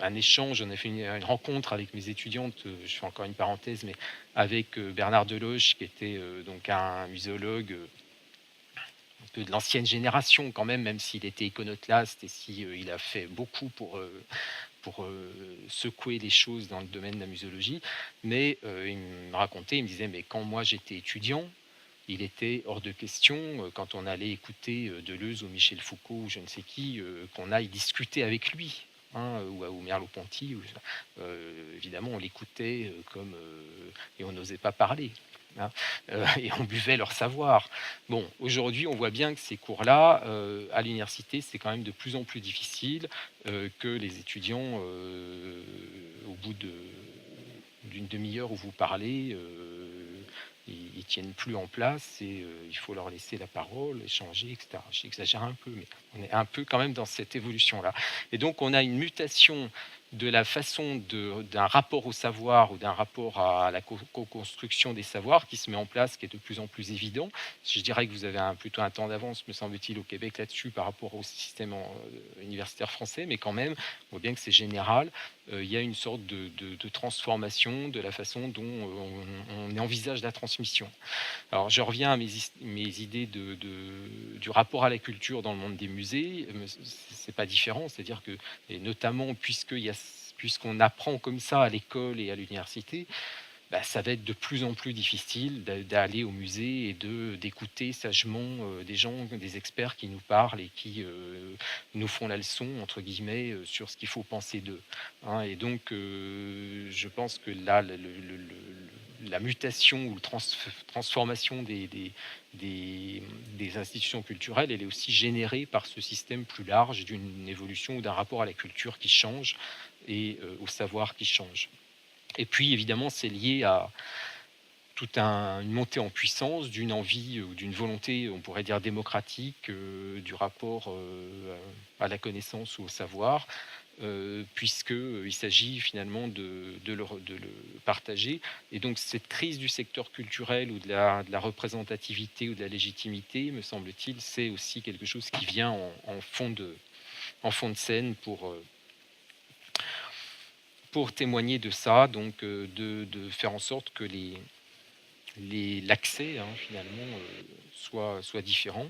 un échange, on a fait une rencontre avec mes étudiantes, je fais encore une parenthèse, mais avec, Bernard Deloche qui était, donc un muséologue, un peu de l'ancienne génération quand même, même s'il était iconoclaste et si, il a fait beaucoup pour, secouer les choses dans le domaine de la muséologie. Mais, il me racontait, il me disait: «Mais quand moi j'étais étudiant, il était hors de question, quand on allait écouter, Deleuze ou Michel Foucault ou je ne sais qui, qu'on aille discuter avec lui, hein, ou Merleau-Ponty évidemment on l'écoutait, comme, et on n'osait pas parler, hein, et on buvait leur savoir. Bon, aujourd'hui, on voit bien que ces cours-là, à l'université, c'est quand même de plus en plus difficile, que les étudiants, au bout d'une demi-heure où vous parlez, ils tiennent plus en place et il faut leur laisser la parole, échanger, et cetera. J'exagère un peu, mais on est un peu quand même dans cette évolution-là. Et donc on a une mutation de la façon d'un rapport au savoir ou d'un rapport à la co-construction des savoirs qui se met en place, qui est de plus en plus évident. Je dirais que vous avez plutôt un temps d'avance, me semble-t-il, au Québec là-dessus par rapport au système universitaire français, mais quand même, on voit bien que c'est général. Il y a une sorte de transformation de la façon dont on envisage la transmission. Alors, je reviens à mes idées du rapport à la culture dans le monde des musées. C'est pas différent, c'est-à-dire que, et notamment puisqu'on apprend comme ça à l'école et à l'université, bah, ça va être de plus en plus difficile d'aller au musée et d'écouter sagement des gens, des experts qui nous parlent et qui nous font la leçon, entre guillemets, sur ce qu'il faut penser d'eux, hein. Et donc, je pense que là, la mutation ou la transformation des institutions culturelles, elle est aussi générée par ce système plus large d'une évolution ou d'un rapport à la culture qui change et au savoir qui change. Et puis évidemment, c'est lié à une montée en puissance d'une envie ou d'une volonté, on pourrait dire démocratique, du rapport, à la connaissance ou au savoir, puisque, il s'agit finalement de le partager. Et donc cette crise du secteur culturel ou de la représentativité ou de la légitimité, me semble-t-il, c'est aussi quelque chose qui vient en fond de scène pour témoigner de ça, donc de faire en sorte que l'accès, hein, finalement, soit différent.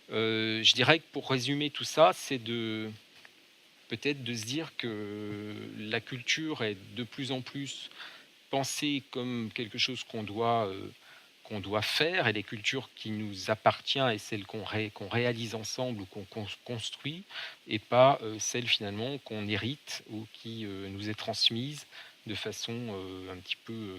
Je dirais que pour résumer tout ça, c'est peut-être de se dire que la culture est de plus en plus pensée comme quelque chose qu'on doit faire, et les cultures qui nous appartient et celles qu'on réalise ensemble ou qu'on construit, et pas celles finalement qu'on hérite ou qui nous est transmise de façon un petit peu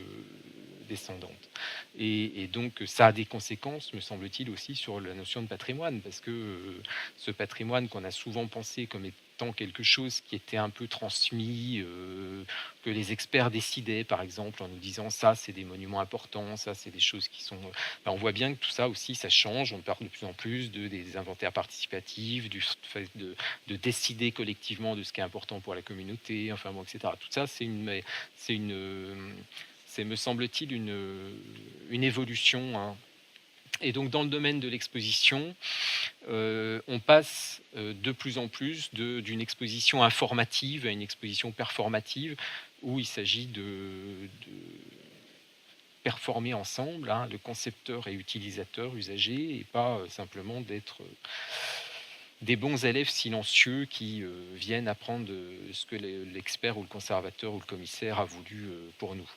descendante. Et donc ça a des conséquences, me semble-t-il, aussi sur la notion de patrimoine, parce que ce patrimoine qu'on a souvent pensé comme étant quelque chose qui était un peu transmis, que les experts décidaient, par exemple, en nous disant ça, c'est des monuments importants, ça, c'est des choses qui sont. On voit bien que tout ça aussi, ça change. On parle de plus en plus des inventaires participatifs, du fait de décider collectivement de ce qui est important pour la communauté, enfin bon, etc. Tout ça, c'est une, c'est me semble-t-il une évolution, hein, Et donc dans le domaine de l'exposition, on passe de plus en plus d'une exposition informative à une exposition performative, où il s'agit de performer ensemble, hein, le concepteur et utilisateur, usager, et pas simplement d'être des bons élèves silencieux qui viennent apprendre ce que l'expert ou le conservateur ou le commissaire a voulu pour nous.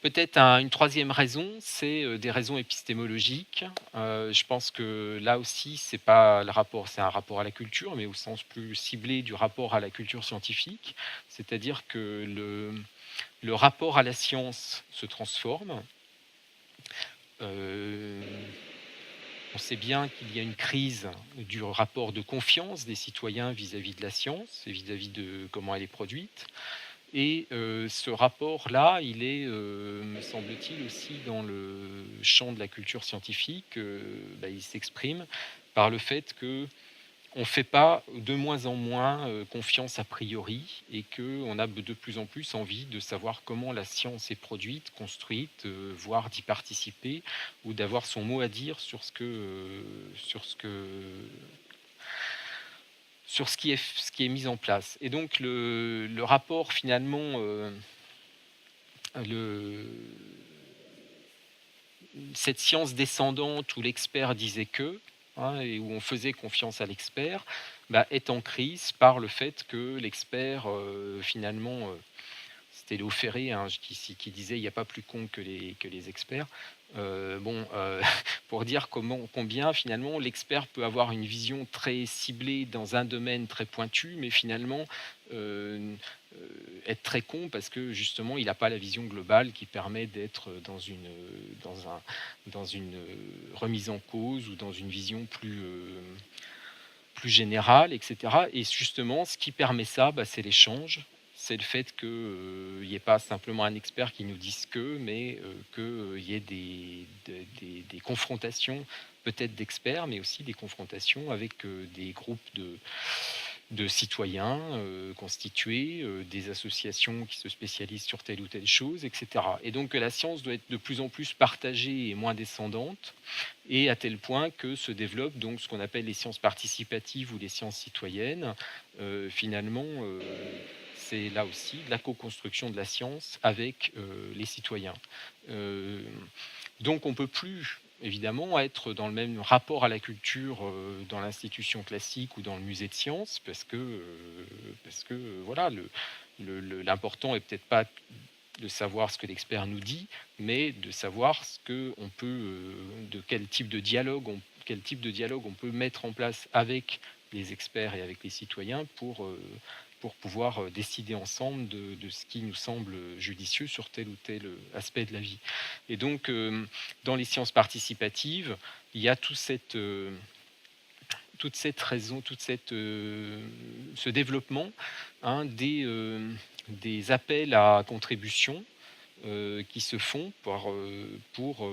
Peut-être une troisième raison, c'est des raisons épistémologiques. Je pense que là aussi, c'est pas le rapport, c'est un rapport à la culture, mais au sens plus ciblé du rapport à la culture scientifique. C'est-à-dire que le rapport à la science se transforme. On sait bien qu'il y a une crise du rapport de confiance des citoyens vis-à-vis de la science et vis-à-vis de comment elle est produite. Et ce rapport-là, il est, me semble-t-il, aussi dans le champ de la culture scientifique. Il s'exprime par le fait qu'on ne fait pas de moins en moins confiance a priori, et qu'on a de plus en plus envie de savoir comment la science est produite, construite, voire d'y participer, ou d'avoir son mot à dire sur ce qui est mis en place. Et donc le rapport finalement, cette science descendante où l'expert disait que, hein, et où on faisait confiance à l'expert, est en crise par le fait que l'expert, finalement, c'était Léo Ferré, hein, qui disait il n'y a pas plus con que les experts. Pour dire combien finalement l'expert peut avoir une vision très ciblée dans un domaine très pointu, mais finalement être très con parce que justement il n'a pas la vision globale qui permet d'être dans une remise en cause ou dans une vision plus générale, etc. Et justement, ce qui permet ça, c'est l'échange. C'est le fait qu'il n'y ait pas simplement un expert qui nous dise que, mais qu'il y ait des confrontations, peut-être d'experts, mais aussi des confrontations avec des groupes de citoyens constitués, des associations qui se spécialisent sur telle ou telle chose, etc. Et donc la science doit être de plus en plus partagée et moins descendante, et à tel point que se développent donc ce qu'on appelle les sciences participatives ou les sciences citoyennes. Finalement, c'est là aussi la co-construction de la science avec les citoyens. Donc on ne peut plus évidemment être dans le même rapport à la culture dans l'institution classique ou dans le musée de sciences, parce que voilà, l'important est peut-être pas de savoir ce que l'expert nous dit, mais de savoir ce que on peut, de quel type de dialogue on peut mettre en place avec les experts et avec les citoyens pour pouvoir décider ensemble de ce qui nous semble judicieux sur tel ou tel aspect de la vie. Et donc, dans les sciences participatives, il y a toute cette raison, ce développement, hein, des appels à contribution qui se font pour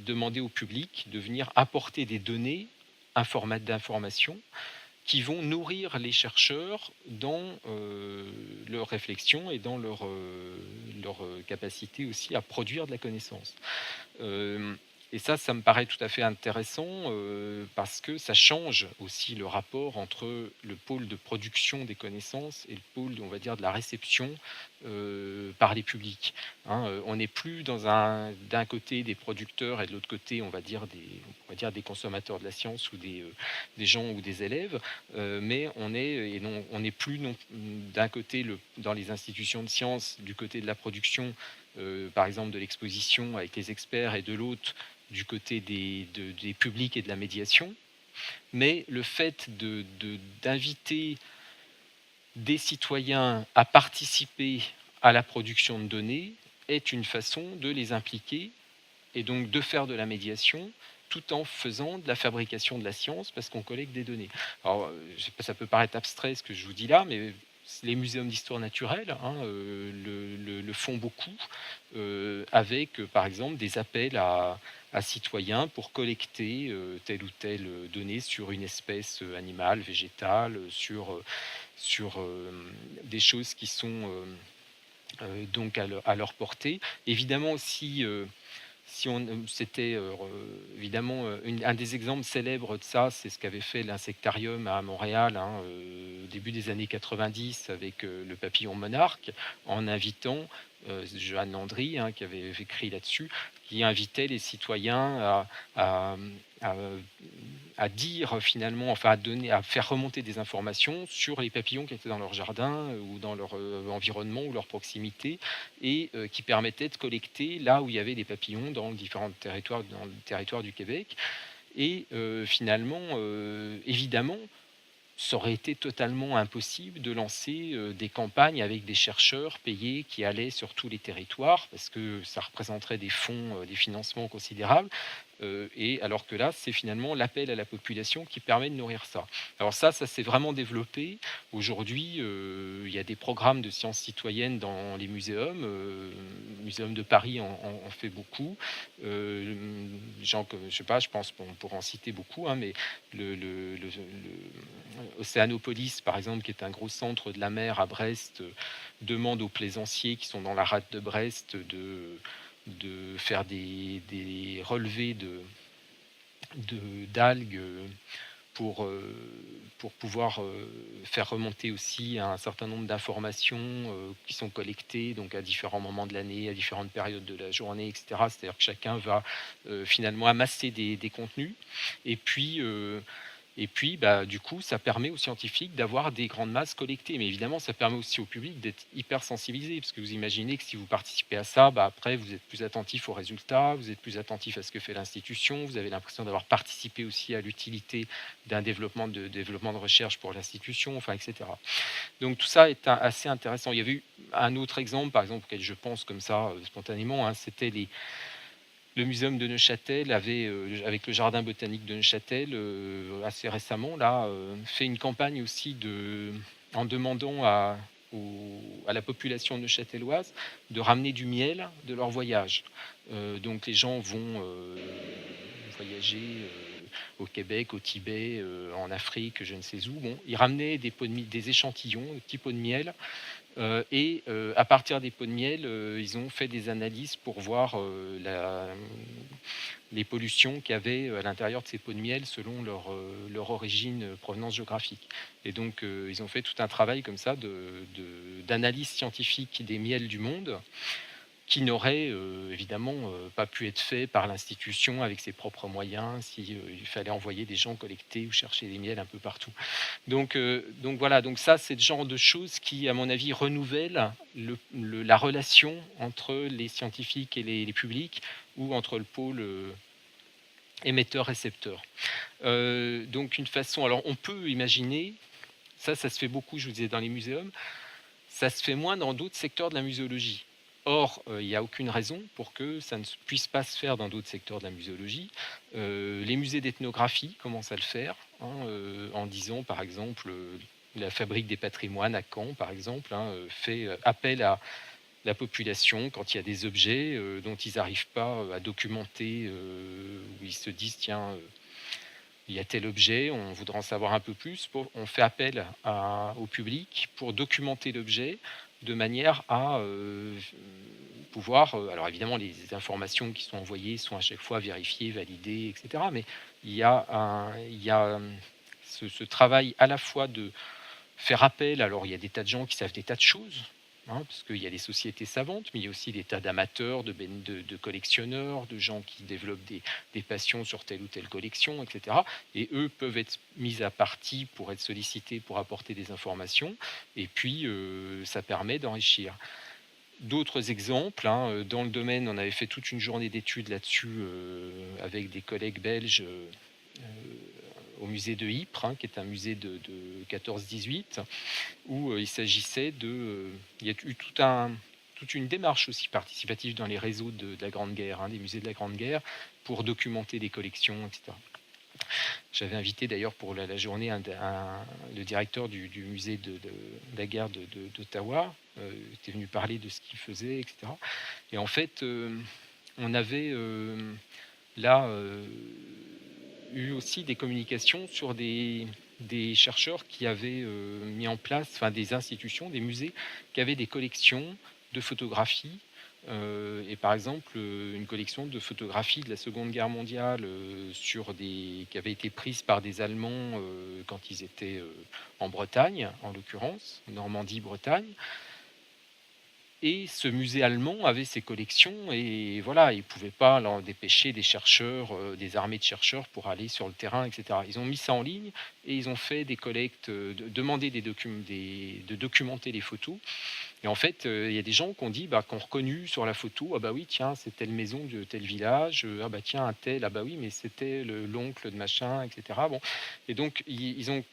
demander au public de venir apporter des données d'information qui vont nourrir les chercheurs dans leur réflexion et dans leur capacité aussi à produire de la connaissance. Et ça me paraît tout à fait intéressant parce que ça change aussi le rapport entre le pôle de production des connaissances et le pôle, on va dire, de la réception par les publics. Hein, on n'est plus d'un côté des producteurs et de l'autre côté, on va dire des consommateurs de la science ou des gens ou des élèves, mais on n'est plus d'un côté dans les institutions de sciences du côté de la production, par exemple de l'exposition avec les experts, et de l'autre du côté des publics et de la médiation. Mais le fait d'inviter des citoyens à participer à la production de données est une façon de les impliquer et donc de faire de la médiation tout en faisant de la fabrication de la science parce qu'on collecte des données. Alors, ça peut paraître abstrait ce que je vous dis là, mais les muséums d'histoire naturelle le font beaucoup avec, par exemple, des appels à citoyens pour collecter telle ou telle donnée sur une espèce animale, végétale, sur des choses qui sont donc à leur portée. Évidemment aussi, Si on, c'était, évidemment, un des exemples célèbres de ça, c'est ce qu'avait fait l'Insectarium à Montréal, hein, au début des années 90 avec, le papillon monarque, en invitant, Joanne Landry, hein, qui avait écrit là-dessus, qui invitait les citoyens à, mmh, à, à dire finalement, enfin à faire remonter des informations sur les papillons qui étaient dans leur jardin, ou dans leur, environnement ou leur proximité, et qui permettait de collecter là où il y avait des papillons dans différents territoires, dans le territoire du Québec. Et finalement, évidemment, ça aurait été totalement impossible de lancer des campagnes avec des chercheurs payés qui allaient sur tous les territoires, parce que ça représenterait des fonds, des financements considérables. Et alors que là, c'est finalement l'appel à la population qui permet de nourrir ça. Alors ça s'est vraiment développé. Aujourd'hui, il y a des programmes de sciences citoyennes dans les muséums. Le Muséum de Paris en fait beaucoup. Gens que, je sais pas, je pense qu'on pourrait en citer beaucoup, hein, mais Océanopolis, par exemple, qui est un gros centre de la mer à Brest, demande aux plaisanciers qui sont dans la rade de Brest de faire des relevés d'algues, pour pouvoir faire remonter aussi un certain nombre d'informations qui sont collectées donc à différents moments de l'année, à différentes périodes de la journée, etc. C'est-à-dire que chacun va finalement amasser des contenus. Et puis, bah, du coup, ça permet aux scientifiques d'avoir des grandes masses collectées. Mais évidemment, ça permet aussi au public d'être hyper sensibilisé, parce que vous imaginez que si vous participez à ça, bah, après, vous êtes plus attentif aux résultats, vous êtes plus attentif à ce que fait l'institution, vous avez l'impression d'avoir participé aussi à l'utilité d'un développement de recherche pour l'institution, enfin, etc. Donc tout ça est assez intéressant. Il y avait eu un autre exemple, par exemple, auquel je pense comme ça, spontanément, hein, c'était le muséum de Neuchâtel avait, avec le jardin botanique de Neuchâtel, assez récemment là, fait une campagne aussi en demandant à la population neuchâteloise de ramener du miel de leur voyage. Donc les gens vont voyager au Québec, au Tibet, en Afrique, je ne sais où. Bon, ils ramenaient des échantillons, des petits pots de miel, et à partir des pots de miel, ils ont fait des analyses pour voir les pollutions qu'il y avait à l'intérieur de ces pots de miel selon leur origine, provenance géographique. Et donc, ils ont fait tout un travail comme ça d'analyse scientifique des miels du monde, qui n'aurait évidemment pas pu être fait par l'institution avec ses propres moyens si il fallait envoyer des gens collecter ou chercher des miels un peu partout. Donc voilà, donc ça, c'est le genre de choses qui, à mon avis, renouvellent la relation entre les scientifiques et les publics, ou entre le pôle émetteur-récepteur. Donc une façon, alors on peut imaginer, ça se fait beaucoup, je vous disais, dans les muséums, ça se fait moins dans d'autres secteurs de la muséologie. Or, il n'y a aucune raison pour que ça ne puisse pas se faire dans d'autres secteurs de la muséologie. Les musées d'ethnographie commencent à le faire, hein, en disant, par exemple, la Fabrique des patrimoines à Caen, par exemple, hein, fait appel à la population quand il y a des objets dont ils n'arrivent pas à documenter, où ils se disent, tiens, il y a tel objet, on voudrait en savoir un peu plus. On fait appel au public pour documenter l'objet de manière à pouvoir... alors évidemment, les informations qui sont envoyées sont à chaque fois vérifiées, validées, etc. Mais il y a ce travail à la fois de faire appel. Alors il y a des tas de gens qui savent des tas de choses, hein, parce qu'il y a des sociétés savantes, mais il y a aussi des tas d'amateurs, de collectionneurs, de gens qui développent des passions sur telle ou telle collection, etc. Et eux peuvent être mis à partie pour être sollicités pour apporter des informations, et puis ça permet d'enrichir. D'autres exemples, hein, dans le domaine, on avait fait toute une journée d'études là-dessus avec des collègues belges au musée de Ypres, hein, qui est un musée de 14-18, où il s'agissait il y a eu toute une démarche aussi participative dans les réseaux de la Grande Guerre, hein, des musées de la Grande Guerre, pour documenter des collections, etc. J'avais invité d'ailleurs pour la journée le directeur du musée de la guerre d'Ottawa, qui était venu parler de ce qu'il faisait, etc. Et en fait, on avait là eu aussi des communications sur des chercheurs qui avaient mis en place, enfin des institutions, des musées qui avaient des collections de photographies Et par exemple, une collection de photographies de la Seconde Guerre mondiale, qui avaient été prises par des Allemands, quand ils étaient, en Bretagne, en l'occurrence, Normandie-Bretagne. Et ce musée allemand avait ses collections et voilà, ils ne pouvaient pas leur dépêcher des chercheurs, des armées de chercheurs pour aller sur le terrain, et cetera. Ils ont mis ça en ligne et ils ont fait des collectes, demandé de documenter les photos. Et en fait, il y a des gens qui ont dit, qui ont reconnu sur la photo, ah bah oui, tiens, c'est telle maison de tel village, ah bah tiens, un tel, ah bah oui, mais c'était l'oncle de machin, et cetera. Bon. Et donc, ils ont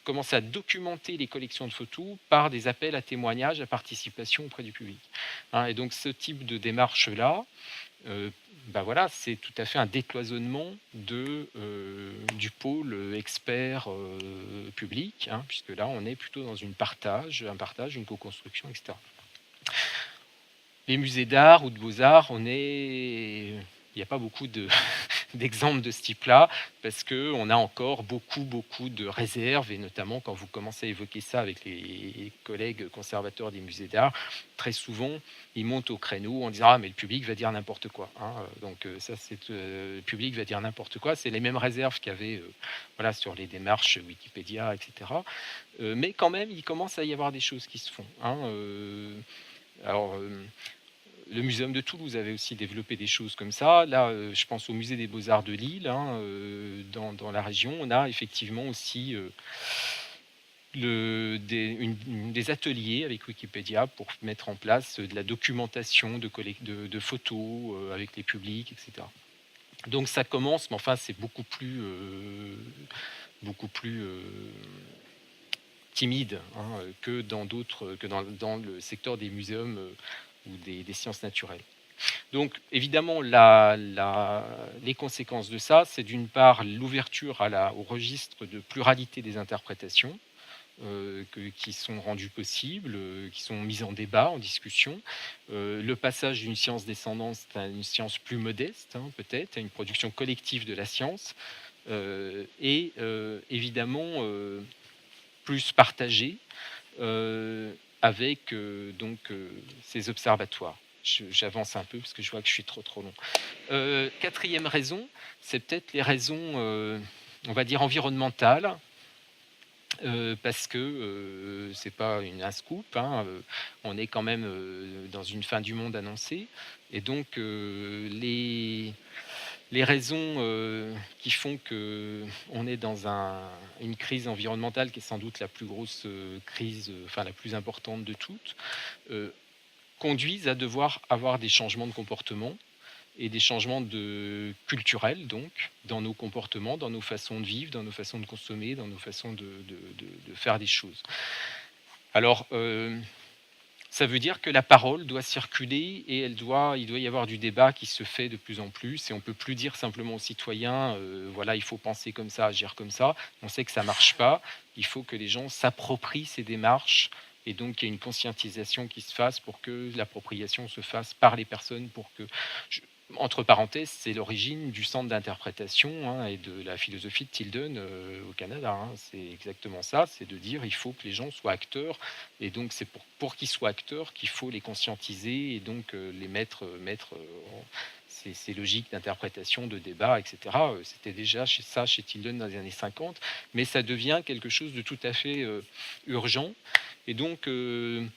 commencé à documenter les collections de photos par des appels à témoignages, à participation auprès du public. Hein, et donc, ce type de démarche-là, voilà, c'est tout à fait un décloisonnement du pôle expert public, hein, puisque là, on est plutôt dans un partage, une co-construction, etc. Les musées d'art ou de beaux-arts, il n'y a pas beaucoup d'exemples de ce type-là, parce qu'on a encore beaucoup de réserves, et notamment quand vous commencez à évoquer ça avec les collègues conservateurs des musées d'art, très souvent, ils montent au créneau en disant « Ah, mais le public va dire n'importe quoi. Hein. » Donc ça, le public va dire n'importe quoi. C'est les mêmes réserves qu'il y avait voilà, sur les démarches Wikipédia, etc. Mais quand même, il commence à y avoir des choses qui se font. Hein. Le Muséum de Toulouse avait aussi développé des choses comme ça. Là, je pense au Musée des Beaux-Arts de Lille, hein, dans la région. On a effectivement aussi des ateliers avec Wikipédia pour mettre en place de la documentation de photos avec les publics, etc. Donc ça commence, mais enfin c'est beaucoup plus timide, hein, que dans le secteur des muséums ou des sciences naturelles. Donc évidemment, les conséquences de ça, c'est d'une part l'ouverture au registre de pluralité des interprétations qui sont rendues possibles, qui sont mises en débat, en discussion. Le passage d'une science descendante à une science plus modeste, hein, peut-être, à une production collective de la science, et évidemment plus partagée avec ces observatoires. J'avance un peu parce que je vois que je suis trop long. Quatrième raison, c'est peut-être les raisons, on va dire, environnementales, parce que c'est pas un scoop, hein, on est quand même dans une fin du monde annoncée, et donc les raisons qui font qu'on est dans une crise environnementale qui est sans doute la plus grosse crise, la plus importante de toutes, conduisent à devoir avoir des changements de comportement et des changements culturels, donc, dans nos comportements, dans nos façons de vivre, dans nos façons de consommer, dans nos façons de faire des choses. Alors, ça veut dire que la parole doit circuler et il doit y avoir du débat qui se fait de plus en plus, et on ne peut plus dire simplement aux citoyens voilà, il faut penser comme ça, agir comme ça. On sait que ça ne marche pas. Il faut que les gens s'approprient ces démarches, et donc qu'il y ait une conscientisation qui se fasse pour que l'appropriation se fasse par les personnes, entre parenthèses, c'est l'origine du centre d'interprétation, hein, et de la philosophie de Tilden au Canada. Hein. C'est exactement ça, c'est de dire il faut que les gens soient acteurs, et donc c'est pour qu'ils soient acteurs qu'il faut les conscientiser et donc les mettre ces logiques d'interprétation, de débat, etc. C'était déjà chez Tilden dans les années 50, mais ça devient quelque chose de tout à fait urgent. Et donc, il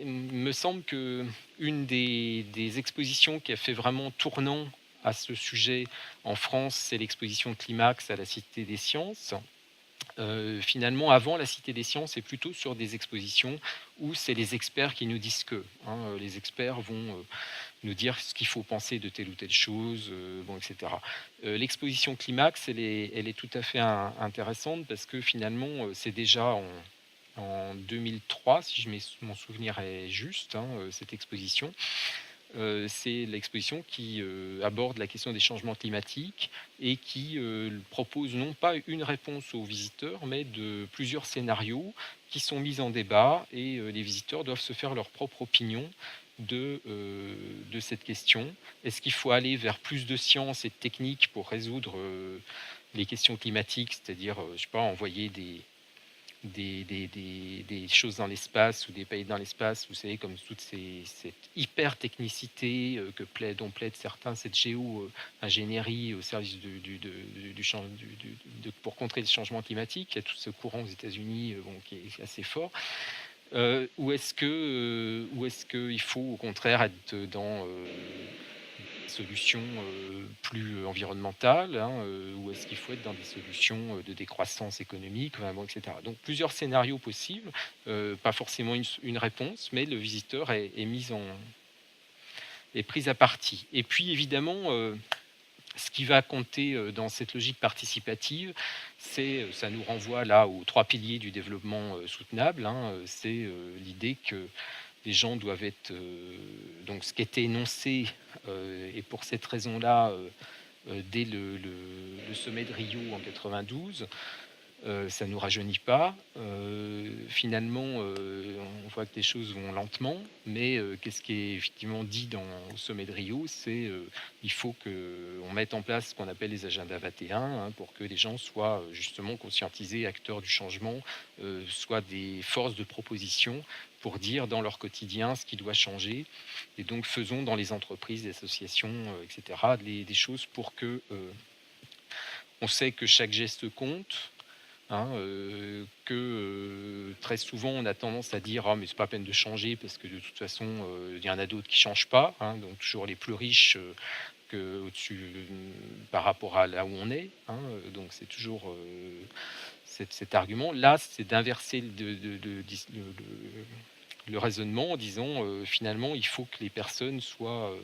me semble qu'une des expositions qui a fait vraiment tournant à ce sujet en France, c'est l'exposition Climax à la Cité des Sciences. Finalement, avant la Cité des Sciences, c'est plutôt sur des expositions où c'est les experts qui nous disent que. Hein, les experts vont nous dire ce qu'il faut penser de telle ou telle chose, etc. L'exposition Climax, elle est tout à fait intéressante parce que finalement, c'est déjà en 2003, si mon souvenir est juste, hein, cette exposition. C'est l'exposition qui aborde la question des changements climatiques et qui propose non pas une réponse aux visiteurs, mais de plusieurs scénarios qui sont mis en débat, et les visiteurs doivent se faire leur propre opinion de cette question. Est-ce qu'il faut aller vers plus de sciences et de techniques pour résoudre les questions climatiques, c'est-à-dire, je sais pas, envoyer des choses dans l'espace ou des pays dans l'espace, vous savez, comme toute cette hyper technicité dont plaident certains, cette géo-ingénierie au service pour contrer le changement climatique. Il y a tout ce courant aux États-Unis qui est assez fort. Ou est-ce qu'il faut au contraire être dans des solutions plus environnementales, ou est-ce qu'il faut être dans des solutions de décroissance économique, enfin, bon, etc. Donc plusieurs scénarios possibles, pas forcément une réponse, mais le visiteur est pris à partie. Et puis évidemment, ce qui va compter dans cette logique participative, ça nous renvoie là aux 3 piliers du développement soutenable. C'est l'idée que les gens doivent être donc ce qui était énoncé et pour cette raison-là dès le sommet de Rio en 92. Ça ne nous rajeunit pas. Finalement, on voit que les choses vont lentement, mais qu'est-ce qui est effectivement dit au sommet de Rio, c'est il faut qu'on mette en place ce qu'on appelle les agendas 21 pour que les gens soient justement conscientisés, acteurs du changement, soient des forces de proposition pour dire dans leur quotidien ce qui doit changer. Et donc faisons dans les entreprises, les associations, etc., des choses pour que on sait que chaque geste compte, que très souvent on a tendance à dire mais c'est pas la peine de changer parce que de toute façon il y en a d'autres qui changent pas, donc toujours les plus riches que au-dessus par rapport à là où on est, donc c'est toujours cet argument là, c'est d'inverser le raisonnement en disant finalement il faut que les personnes soient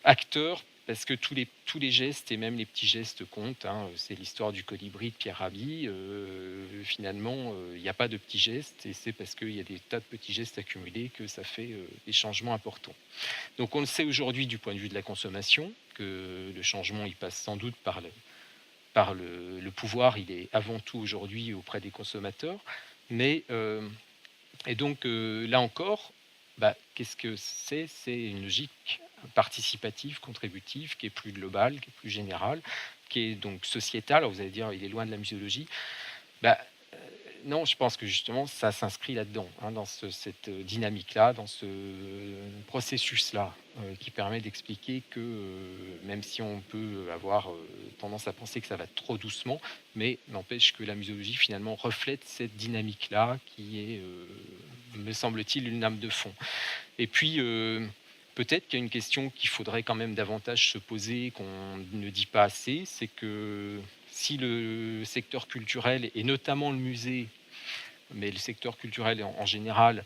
acteurs, parce que tous les gestes et même les petits gestes comptent. C'est l'histoire du colibri de Pierre Rabhi. Finalement, il n'y a pas de petits gestes et c'est parce qu'il y a des tas de petits gestes accumulés que ça fait des changements importants. Donc on le sait aujourd'hui du point de vue de la consommation, que le changement il passe sans doute par le pouvoir, il est avant tout aujourd'hui auprès des consommateurs. Mais, et donc là encore, qu'est-ce que c'est? C'est une logique participative, contributive, qui est plus globale, qui est plus générale, qui est donc sociétale. Alors vous allez dire, il est loin de la muséologie. Bah, non, je pense que justement, ça s'inscrit là-dedans, dans cette dynamique-là, dans ce processus-là, qui permet d'expliquer que, même si on peut avoir tendance à penser que ça va trop doucement, mais n'empêche que la muséologie, finalement, reflète cette dynamique-là, qui est, me semble-t-il, une lame de fond. Et puis, peut-être qu'il y a une question qu'il faudrait quand même davantage se poser, qu'on ne dit pas assez, c'est que si le secteur culturel, et notamment le musée, mais le secteur culturel en général,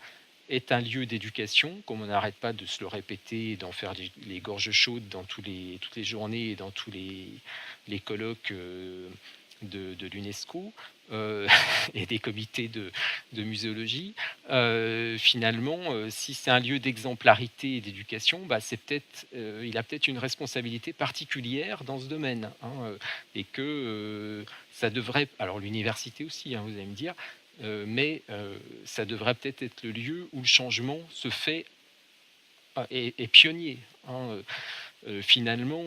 est un lieu d'éducation, comme on n'arrête pas de se le répéter et d'en faire les gorges chaudes dans toutes les journées et dans tous les colloques de l'UNESCO et des comités de muséologie. Finalement, si c'est un lieu d'exemplarité et d'éducation, il a peut-être une responsabilité particulière dans ce domaine, et que ça devrait, alors l'université aussi, vous allez me dire, mais ça devrait peut-être être le lieu où le changement se fait et pionnier. Finalement,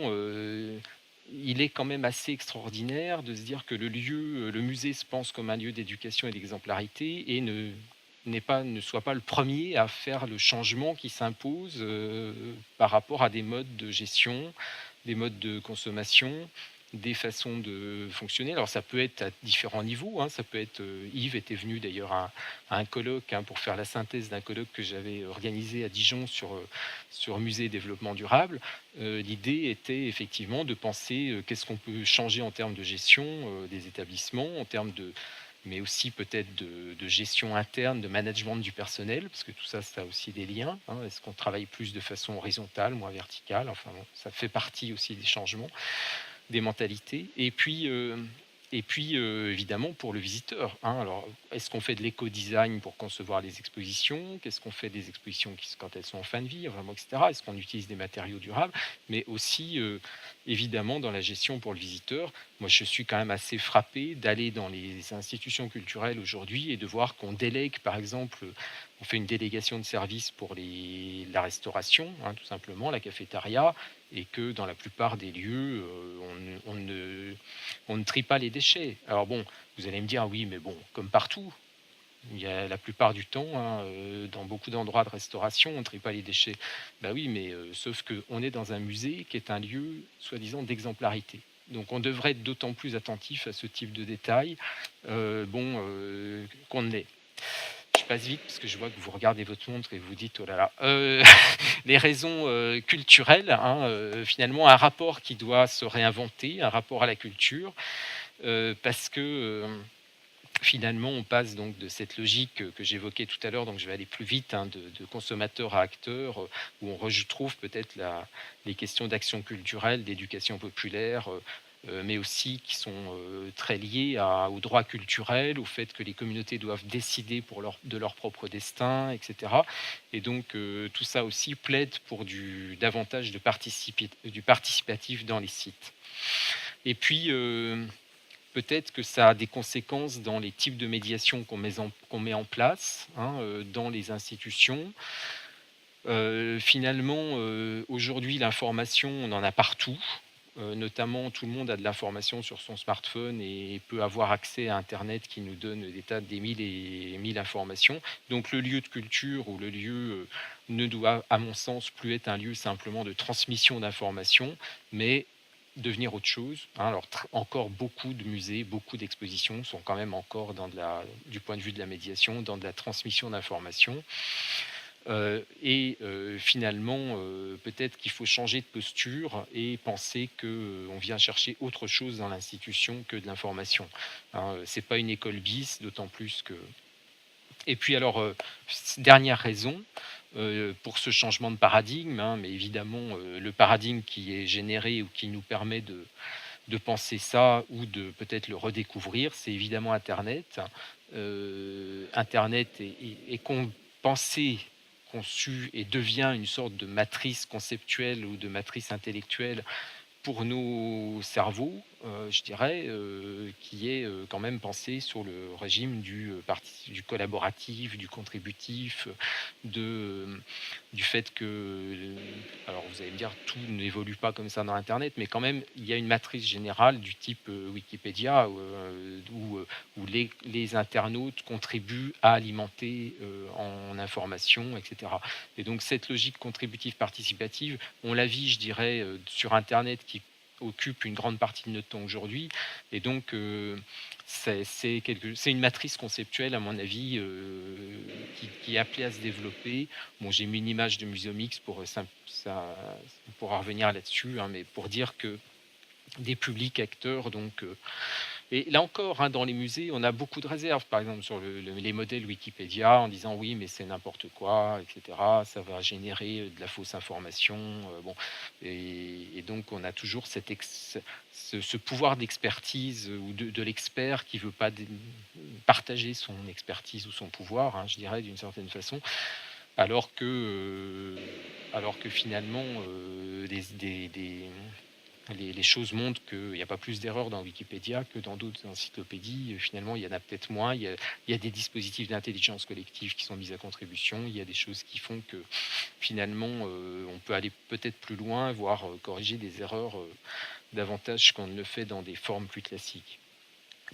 il est quand même assez extraordinaire de se dire que le musée se pense comme un lieu d'éducation et d'exemplarité et ne soit pas le premier à faire le changement qui s'impose par rapport à des modes de gestion, des modes de consommation, des façons de fonctionner. Alors ça peut être à différents niveaux, ça peut être, Yves était venu d'ailleurs à un colloque pour faire la synthèse d'un colloque que j'avais organisé à Dijon sur musée et développement durable. L'idée était effectivement de penser qu'est-ce qu'on peut changer en termes de gestion des établissements, mais aussi peut-être de gestion interne, de management du personnel, parce que tout ça, ça a aussi des liens. Est-ce qu'on travaille plus de façon horizontale, moins verticale? Enfin, bon, ça fait partie aussi des changements, des mentalités. Et puis évidemment, pour le visiteur. Alors, est-ce qu'on fait de l'éco-design pour concevoir les expositions? Qu'est-ce qu'on fait des expositions quand elles sont en fin de vie, vraiment, etc. Est-ce qu'on utilise des matériaux durables? Mais aussi, évidemment, dans la gestion pour le visiteur. Moi, je suis quand même assez frappé d'aller dans les institutions culturelles aujourd'hui et de voir qu'on délègue, par exemple, on fait une délégation de services pour la restauration, tout simplement, la cafétéria, et que dans la plupart des lieux, on ne trie pas les déchets. Alors bon, vous allez me dire, oui, mais bon, comme partout. Il y a la plupart du temps, hein, dans beaucoup d'endroits de restauration, on ne trie pas les déchets. Bah oui, mais sauf qu'on est dans un musée qui est un lieu, soi-disant, d'exemplarité. Donc on devrait être d'autant plus attentif à ce type de détails, qu'on ne l'est. Je passe vite parce que je vois que vous regardez votre montre et vous dites: «Oh là là». Les raisons, culturelles, hein, finalement un rapport qui doit se réinventer, un rapport à la culture, parce que, finalement, on passe donc de cette logique que j'évoquais tout à l'heure, donc je vais aller plus vite, hein, de consommateur à acteur, où on retrouve peut-être les questions d'action culturelle, d'éducation populaire, mais aussi qui sont très liées au droit culturel, au fait que les communautés doivent décider de leur propre destin, etc. Et donc tout ça aussi plaide pour davantage du participatif dans les sites. Et puis, peut-être que ça a des conséquences dans les types de médiation qu'on met en place, hein, dans les institutions. Finalement, aujourd'hui, l'information, on en a partout. Notamment, tout le monde a de l'information sur son smartphone et peut avoir accès à internet qui nous donne des mille et mille informations. Donc le lieu de culture ou le lieu ne doit, à mon sens, plus être un lieu simplement de transmission d'informations, mais devenir autre chose, hein. Alors encore beaucoup de musées, beaucoup d'expositions sont quand même encore du point de vue de la médiation, dans de la transmission d'informations. Finalement, peut-être qu'il faut changer de posture et penser qu'on vient chercher autre chose dans l'institution que de l'information, hein. C'est pas une école bis, d'autant plus que. Et puis alors, dernière raison, pour ce changement de paradigme, hein, mais évidemment, le paradigme qui est généré ou qui nous permet de penser ça ou de peut-être le redécouvrir, c'est évidemment internet. Internet est pensé, conçu et devient une sorte de matrice conceptuelle ou de matrice intellectuelle pour nos cerveaux, je dirais, qui est, quand même pensé sur le régime du collaboratif, du contributif, de, du fait que, alors vous allez me dire, tout n'évolue pas comme ça dans internet, mais quand même, il y a une matrice générale du type, Wikipédia, où les internautes contribuent à alimenter, en information, et cetera. Et donc cette logique contributive participative, on la vit, je dirais, sur internet qui occupe une grande partie de notre temps aujourd'hui. Et donc, c'est une matrice conceptuelle, à mon avis, qui est appelée à se développer. Bon, j'ai mis une image de Muséomix on pourra revenir là-dessus, hein, mais pour dire que des publics acteurs, donc, et là encore, hein, dans les musées, on a beaucoup de réserves, par exemple sur les modèles Wikipédia, en disant oui, mais c'est n'importe quoi, etc. Ça va générer de la fausse information. Bon, et donc on a toujours ce pouvoir d'expertise ou de l'expert qui veut pas partager son expertise ou son pouvoir, hein, je dirais d'une certaine façon, alors que, finalement, les choses montrent qu'il n'y a pas plus d'erreurs dans Wikipédia que dans d'autres encyclopédies. Finalement, il y en a peut-être moins. Il y a des dispositifs d'intelligence collective qui sont mis à contribution. Il y a des choses qui font que finalement, on peut aller peut-être plus loin, voire corriger des erreurs davantage qu'on ne le fait dans des formes plus classiques.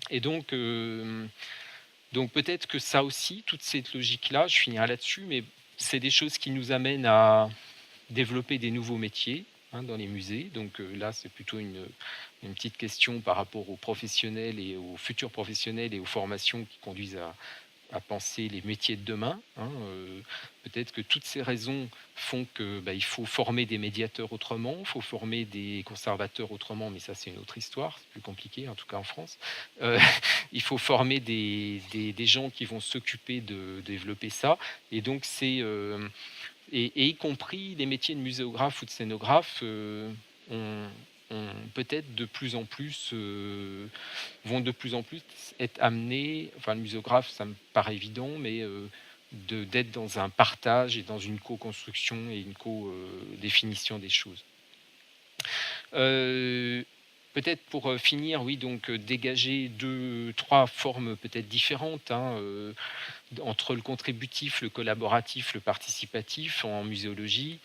Et donc peut-être que ça aussi, toute cette logique-là, je finirai là-dessus, mais c'est des choses qui nous amènent à développer des nouveaux métiers, hein, dans les musées. Donc là, c'est plutôt une petite question par rapport aux professionnels et aux futurs professionnels et aux formations qui conduisent à penser les métiers de demain, hein. Peut-être que toutes ces raisons font que il faut former des médiateurs autrement, il faut former des conservateurs autrement, mais ça c'est une autre histoire, c'est plus compliqué, en tout cas en France. Euh, il faut former des gens qui vont s'occuper de développer ça, et donc et y compris les métiers de muséographe ou de scénographe, ont, peut-être de plus en plus, vont de plus en plus être amenés, enfin le muséographe ça me paraît évident, mais d'être dans un partage et dans une co-construction et une co-définition des choses. Peut-être pour finir, oui, donc dégager trois formes peut-être différentes, hein, entre le contributif, le collaboratif, le participatif en muséologie.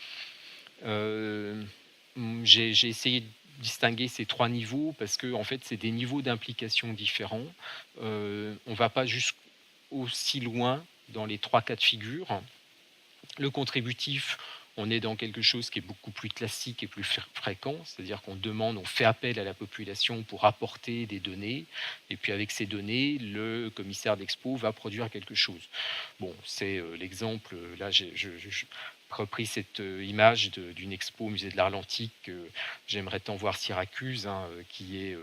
J'ai essayé de distinguer ces trois niveaux parce que en fait, c'est des niveaux d'implication différents. On va pas aussi loin dans les 3 cas de figure. Le contributif, on est dans quelque chose qui est beaucoup plus classique et plus fréquent, c'est-à-dire qu'on demande, on fait appel à la population pour apporter des données, et puis avec ces données, le commissaire d'expo va produire quelque chose. Bon, c'est l'exemple, là j'ai repris cette image d'une expo au musée de l'Art Atlantique, j'aimerais tant voir Syracuse, hein, qui est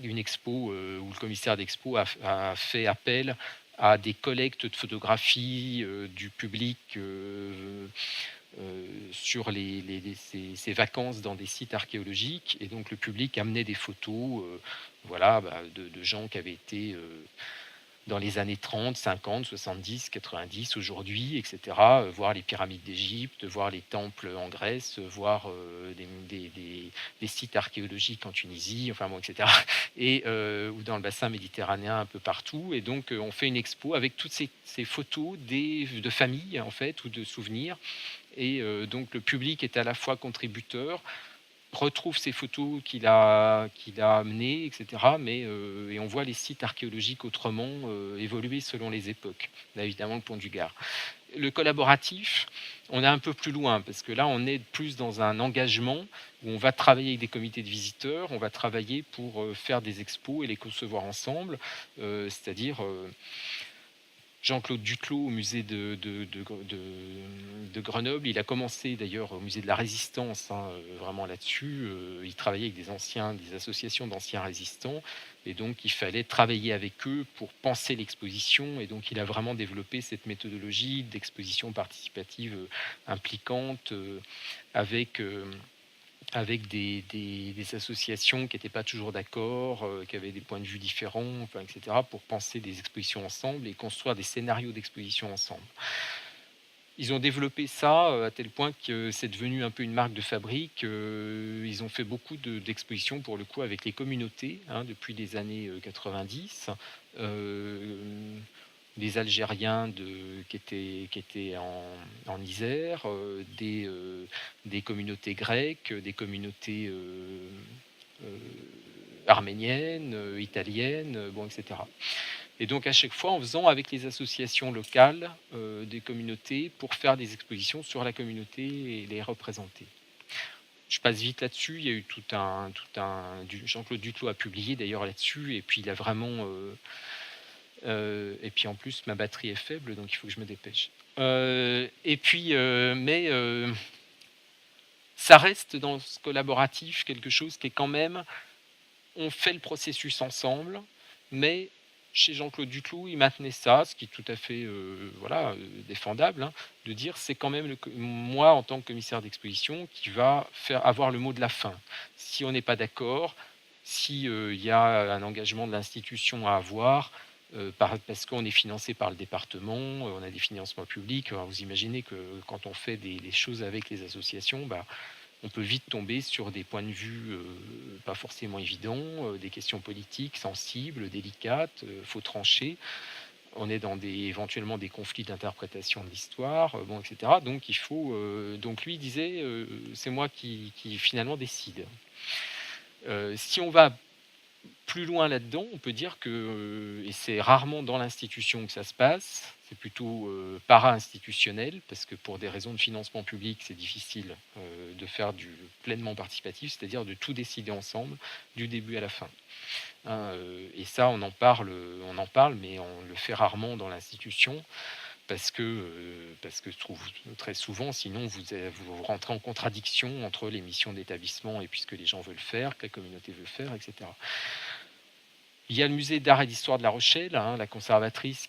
une expo où le commissaire d'expo a fait appel à des collectes de photographies du public sur ces vacances dans des sites archéologiques. Et donc le public amenait des photos de gens qui avaient été dans les années 30, 50, 70, 90, aujourd'hui, etc. Voir les pyramides d'Égypte, voir les temples en Grèce, voir des sites archéologiques en Tunisie, enfin bon, etc. Et ou dans le bassin méditerranéen, un peu partout. Et donc on fait une expo avec toutes ces photos de familles, en fait, ou de souvenirs. Et donc le public est à la fois contributeur, retrouve ces photos qu'il a amenées, etc. Et on voit les sites archéologiques autrement évoluer selon les époques. Là, évidemment, le pont du Gard. Le collaboratif, on est un peu plus loin, parce que là, on est plus dans un engagement où on va travailler avec des comités de visiteurs, on va travailler pour faire des expos et les concevoir ensemble, c'est-à-dire... Jean-Claude Duclos au musée de Grenoble. Il a commencé d'ailleurs au musée de la Résistance, hein, vraiment là-dessus. Il travaillait avec des associations d'anciens résistants. Et donc, il fallait travailler avec eux pour penser l'exposition. Et donc, il a vraiment développé cette méthodologie d'exposition participative impliquante avec des associations qui n'étaient pas toujours d'accord, qui avaient des points de vue différents, enfin, etc., pour penser des expositions ensemble et construire des scénarios d'exposition ensemble. Ils ont développé ça à tel point que c'est devenu un peu une marque de fabrique. Ils ont fait beaucoup d'expositions, pour le coup, avec les communautés, hein, depuis les années 90. Des Algériens qui étaient en Isère, des communautés grecques, des communautés arméniennes, italiennes, bon, etc. Et donc à chaque fois en faisant avec les associations locales des communautés pour faire des expositions sur la communauté et les représenter. Je passe vite là-dessus. Il y a eu Jean-Claude Duclos a publié d'ailleurs là-dessus, et puis il a vraiment et puis en plus ma batterie est faible, donc il faut que je me dépêche. Ça reste dans ce collaboratif quelque chose qui est quand même, on fait le processus ensemble, mais chez Jean-Claude Duclos, il maintenait ça, ce qui est tout à fait défendable, hein, de dire c'est quand même moi en tant que commissaire d'exposition qui va avoir le mot de la fin. Si on n'est pas d'accord, s'il y a un engagement de l'institution à avoir, parce qu'on est financé par le département, on a des financements publics. Alors vous imaginez que quand on fait des choses avec les associations, on peut vite tomber sur des points de vue pas forcément évidents, des questions politiques sensibles, délicates, faut trancher. On est dans éventuellement des conflits d'interprétation de l'histoire, etc. Donc il faut. Donc lui disait, c'est moi qui finalement décide. Si on va plus loin là-dedans, on peut dire que, et c'est rarement dans l'institution que ça se passe, c'est plutôt para-institutionnel, parce que pour des raisons de financement public, c'est difficile de faire du pleinement participatif, c'est-à-dire de tout décider ensemble, du début à la fin. Hein, et ça, on en parle, mais on le fait rarement dans l'institution, parce que je trouve très souvent, sinon vous rentrez en contradiction entre les missions d'établissement et puis ce que les gens veulent faire, que la communauté veut faire, etc. Il y a le musée d'art et d'histoire de La Rochelle, hein, la conservatrice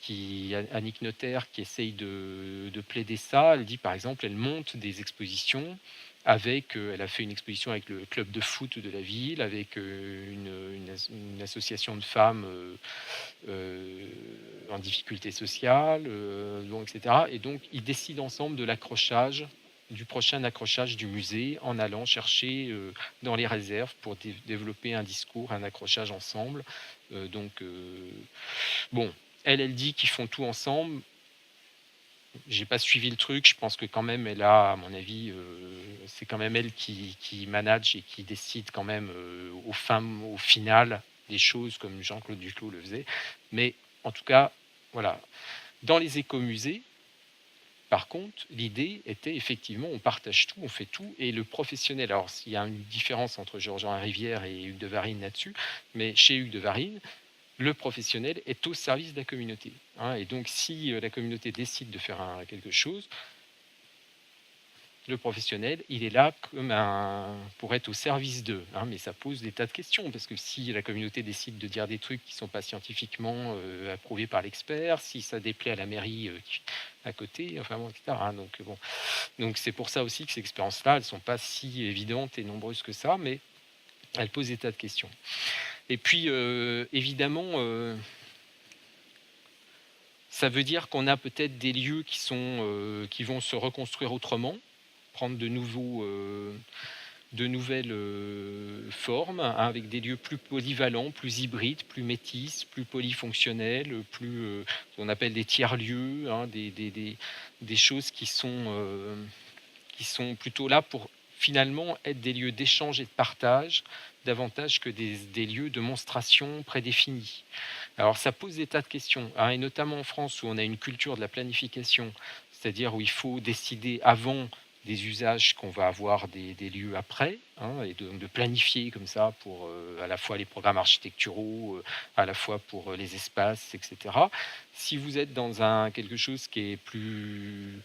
Annick Notaire, qui essaye de plaider ça. Elle dit par exemple, elle monte des expositions elle a fait une exposition avec le club de foot de la ville, avec une association de femmes en difficulté sociale, etc. Et donc ils décident ensemble de l'accrochage, du prochain accrochage du musée, en allant chercher dans les réserves pour développer un discours, un accrochage ensemble. Elle dit qu'ils font tout ensemble. J'ai pas suivi le truc. Je pense que quand même, elle a, à mon avis, c'est quand même elle qui manage et qui décide quand même au final des choses comme Jean-Claude Duclos le faisait. Mais en tout cas, Voilà. Dans les écomusées, par contre, l'idée était effectivement, on partage tout, on fait tout, et le professionnel, alors s'il y a une différence entre Georges-Henri Rivière et Hugues de Varine là-dessus, mais chez Hugues de Varine, le professionnel est au service de la communauté. Et donc, si la communauté décide de faire quelque chose, le professionnel, il est là pour être au service d'eux. Mais ça pose des tas de questions, parce que si la communauté décide de dire des trucs qui ne sont pas scientifiquement approuvés par l'expert, si ça déplaît à la mairie à côté, enfin bon, etc. Donc c'est pour ça aussi que ces expériences-là, elles ne sont pas si évidentes et nombreuses que ça, mais elles posent des tas de questions. Et puis, évidemment, ça veut dire qu'on a peut-être des lieux qui vont se reconstruire autrement, prendre de nouvelles formes, avec des lieux plus polyvalents, plus hybrides, plus métis, plus polyfonctionnels, plus ce qu'on appelle des tiers-lieux, des choses qui sont plutôt là pour finalement être des lieux d'échange et de partage, davantage que des lieux de monstration prédéfinis. Alors ça pose des tas de questions, et notamment en France où on a une culture de la planification, c'est-à-dire où il faut décider avant des usages qu'on va avoir des lieux après, et de planifier comme ça pour à la fois les programmes architecturaux, à la fois pour les espaces, etc. Si vous êtes dans quelque chose qui est plus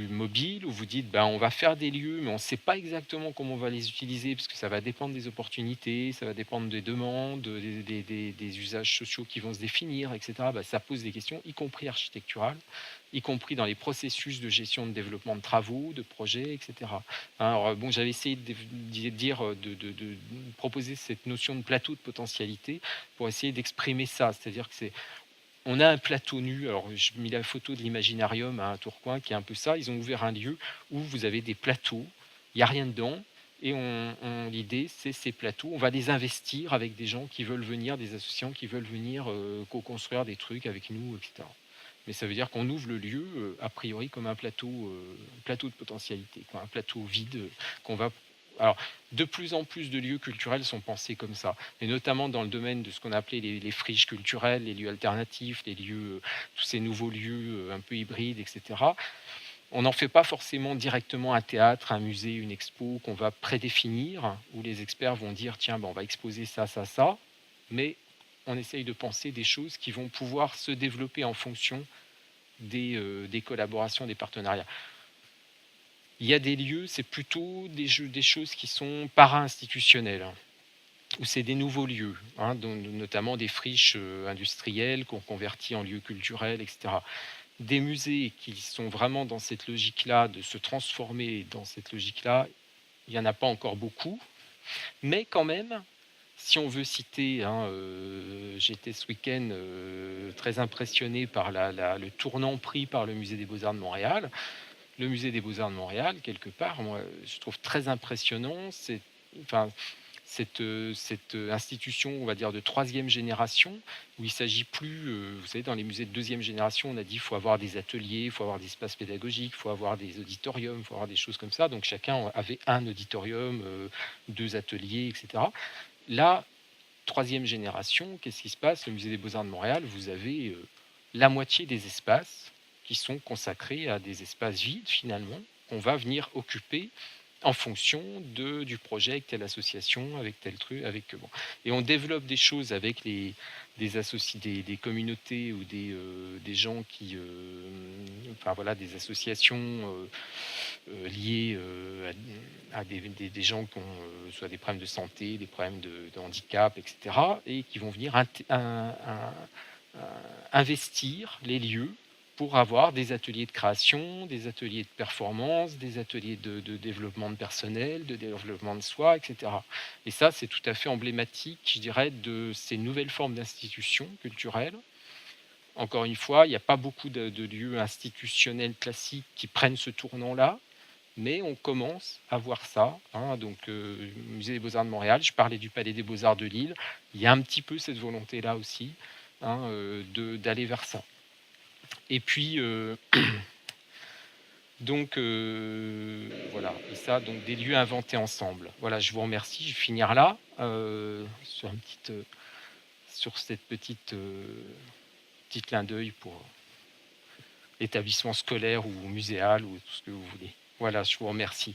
mobile, où vous dites on va faire des lieux, mais on ne sait pas exactement comment on va les utiliser, parce que ça va dépendre des opportunités, ça va dépendre des demandes, des usages sociaux qui vont se définir, etc. Ça pose des questions, y compris architecturales, y compris dans les processus de gestion de développement de travaux, de projets, etc. Alors j'avais essayé de proposer cette notion de plateau de potentialité pour essayer d'exprimer ça, c'est-à-dire que on a un plateau nu, alors je mis la photo de l'Imaginarium à Tourcoing, qui est un peu ça. Ils ont ouvert un lieu où vous avez des plateaux, il n'y a rien dedans, et l'idée, c'est ces plateaux, on va les investir avec des gens qui veulent venir, des associations qui veulent venir co-construire des trucs avec nous, etc. Mais ça veut dire qu'on ouvre le lieu, a priori, comme un plateau de potentialité, un plateau vide qu'on va... Alors, de plus en plus de lieux culturels sont pensés comme ça, et notamment dans le domaine de ce qu'on a appelé les friches culturelles, les lieux alternatifs, les lieux, tous ces nouveaux lieux un peu hybrides, etc. On n'en fait pas forcément directement un théâtre, un musée, une expo qu'on va prédéfinir, où les experts vont dire tiens, on va exposer ça, ça, ça, mais on essaye de penser des choses qui vont pouvoir se développer en fonction des collaborations, des partenariats. Il y a des lieux, c'est plutôt des choses qui sont para-institutionnelles, où c'est des nouveaux lieux, notamment des friches industrielles qu'on convertit en lieux culturels, etc. Des musées qui sont vraiment dans cette logique-là, de se transformer dans cette logique-là, il n'y en a pas encore beaucoup, mais quand même, si on veut citer, j'étais ce week-end très impressionné par le tournant pris par le Musée des Beaux-Arts de Montréal. Le Musée des Beaux-Arts de Montréal, quelque part, moi, je trouve très impressionnant. Cette institution, on va dire, de troisième génération, où il s'agit plus, vous savez, dans les musées de deuxième génération, on a dit qu'il faut avoir des ateliers, il faut avoir des espaces pédagogiques, il faut avoir des auditoriums, il faut avoir des choses comme ça. Donc chacun avait un auditorium, 2 ateliers, etc. Là, troisième génération, qu'est-ce qui se passe? Le Musée des Beaux-Arts de Montréal, vous avez la moitié des espaces qui sont consacrés à des espaces vides, finalement, qu'on va venir occuper en fonction du projet avec telle association, avec tel truc, et on développe des choses avec des communautés ou des gens qui, des associations liées à des gens qui ont soit des problèmes de santé, des problèmes de handicap, etc., et qui vont venir investir les lieux pour avoir des ateliers de création, des ateliers de performance, des ateliers de développement de personnel, de développement de soi, etc. Et ça, c'est tout à fait emblématique, je dirais, de ces nouvelles formes d'institutions culturelles. Encore une fois, il n'y a pas beaucoup de lieux institutionnels classiques qui prennent ce tournant-là, mais on commence à voir ça. Donc, Musée des Beaux-Arts de Montréal, je parlais du Palais des Beaux-Arts de Lille, il y a un petit peu cette volonté-là aussi, d'aller vers ça. Et puis, donc, voilà, et ça, donc des lieux inventés ensemble. Voilà, je vous remercie, je vais finir là, sur cette petite petit clin d'œil pour l'établissement scolaire ou muséal ou tout ce que vous voulez. Voilà, je vous remercie.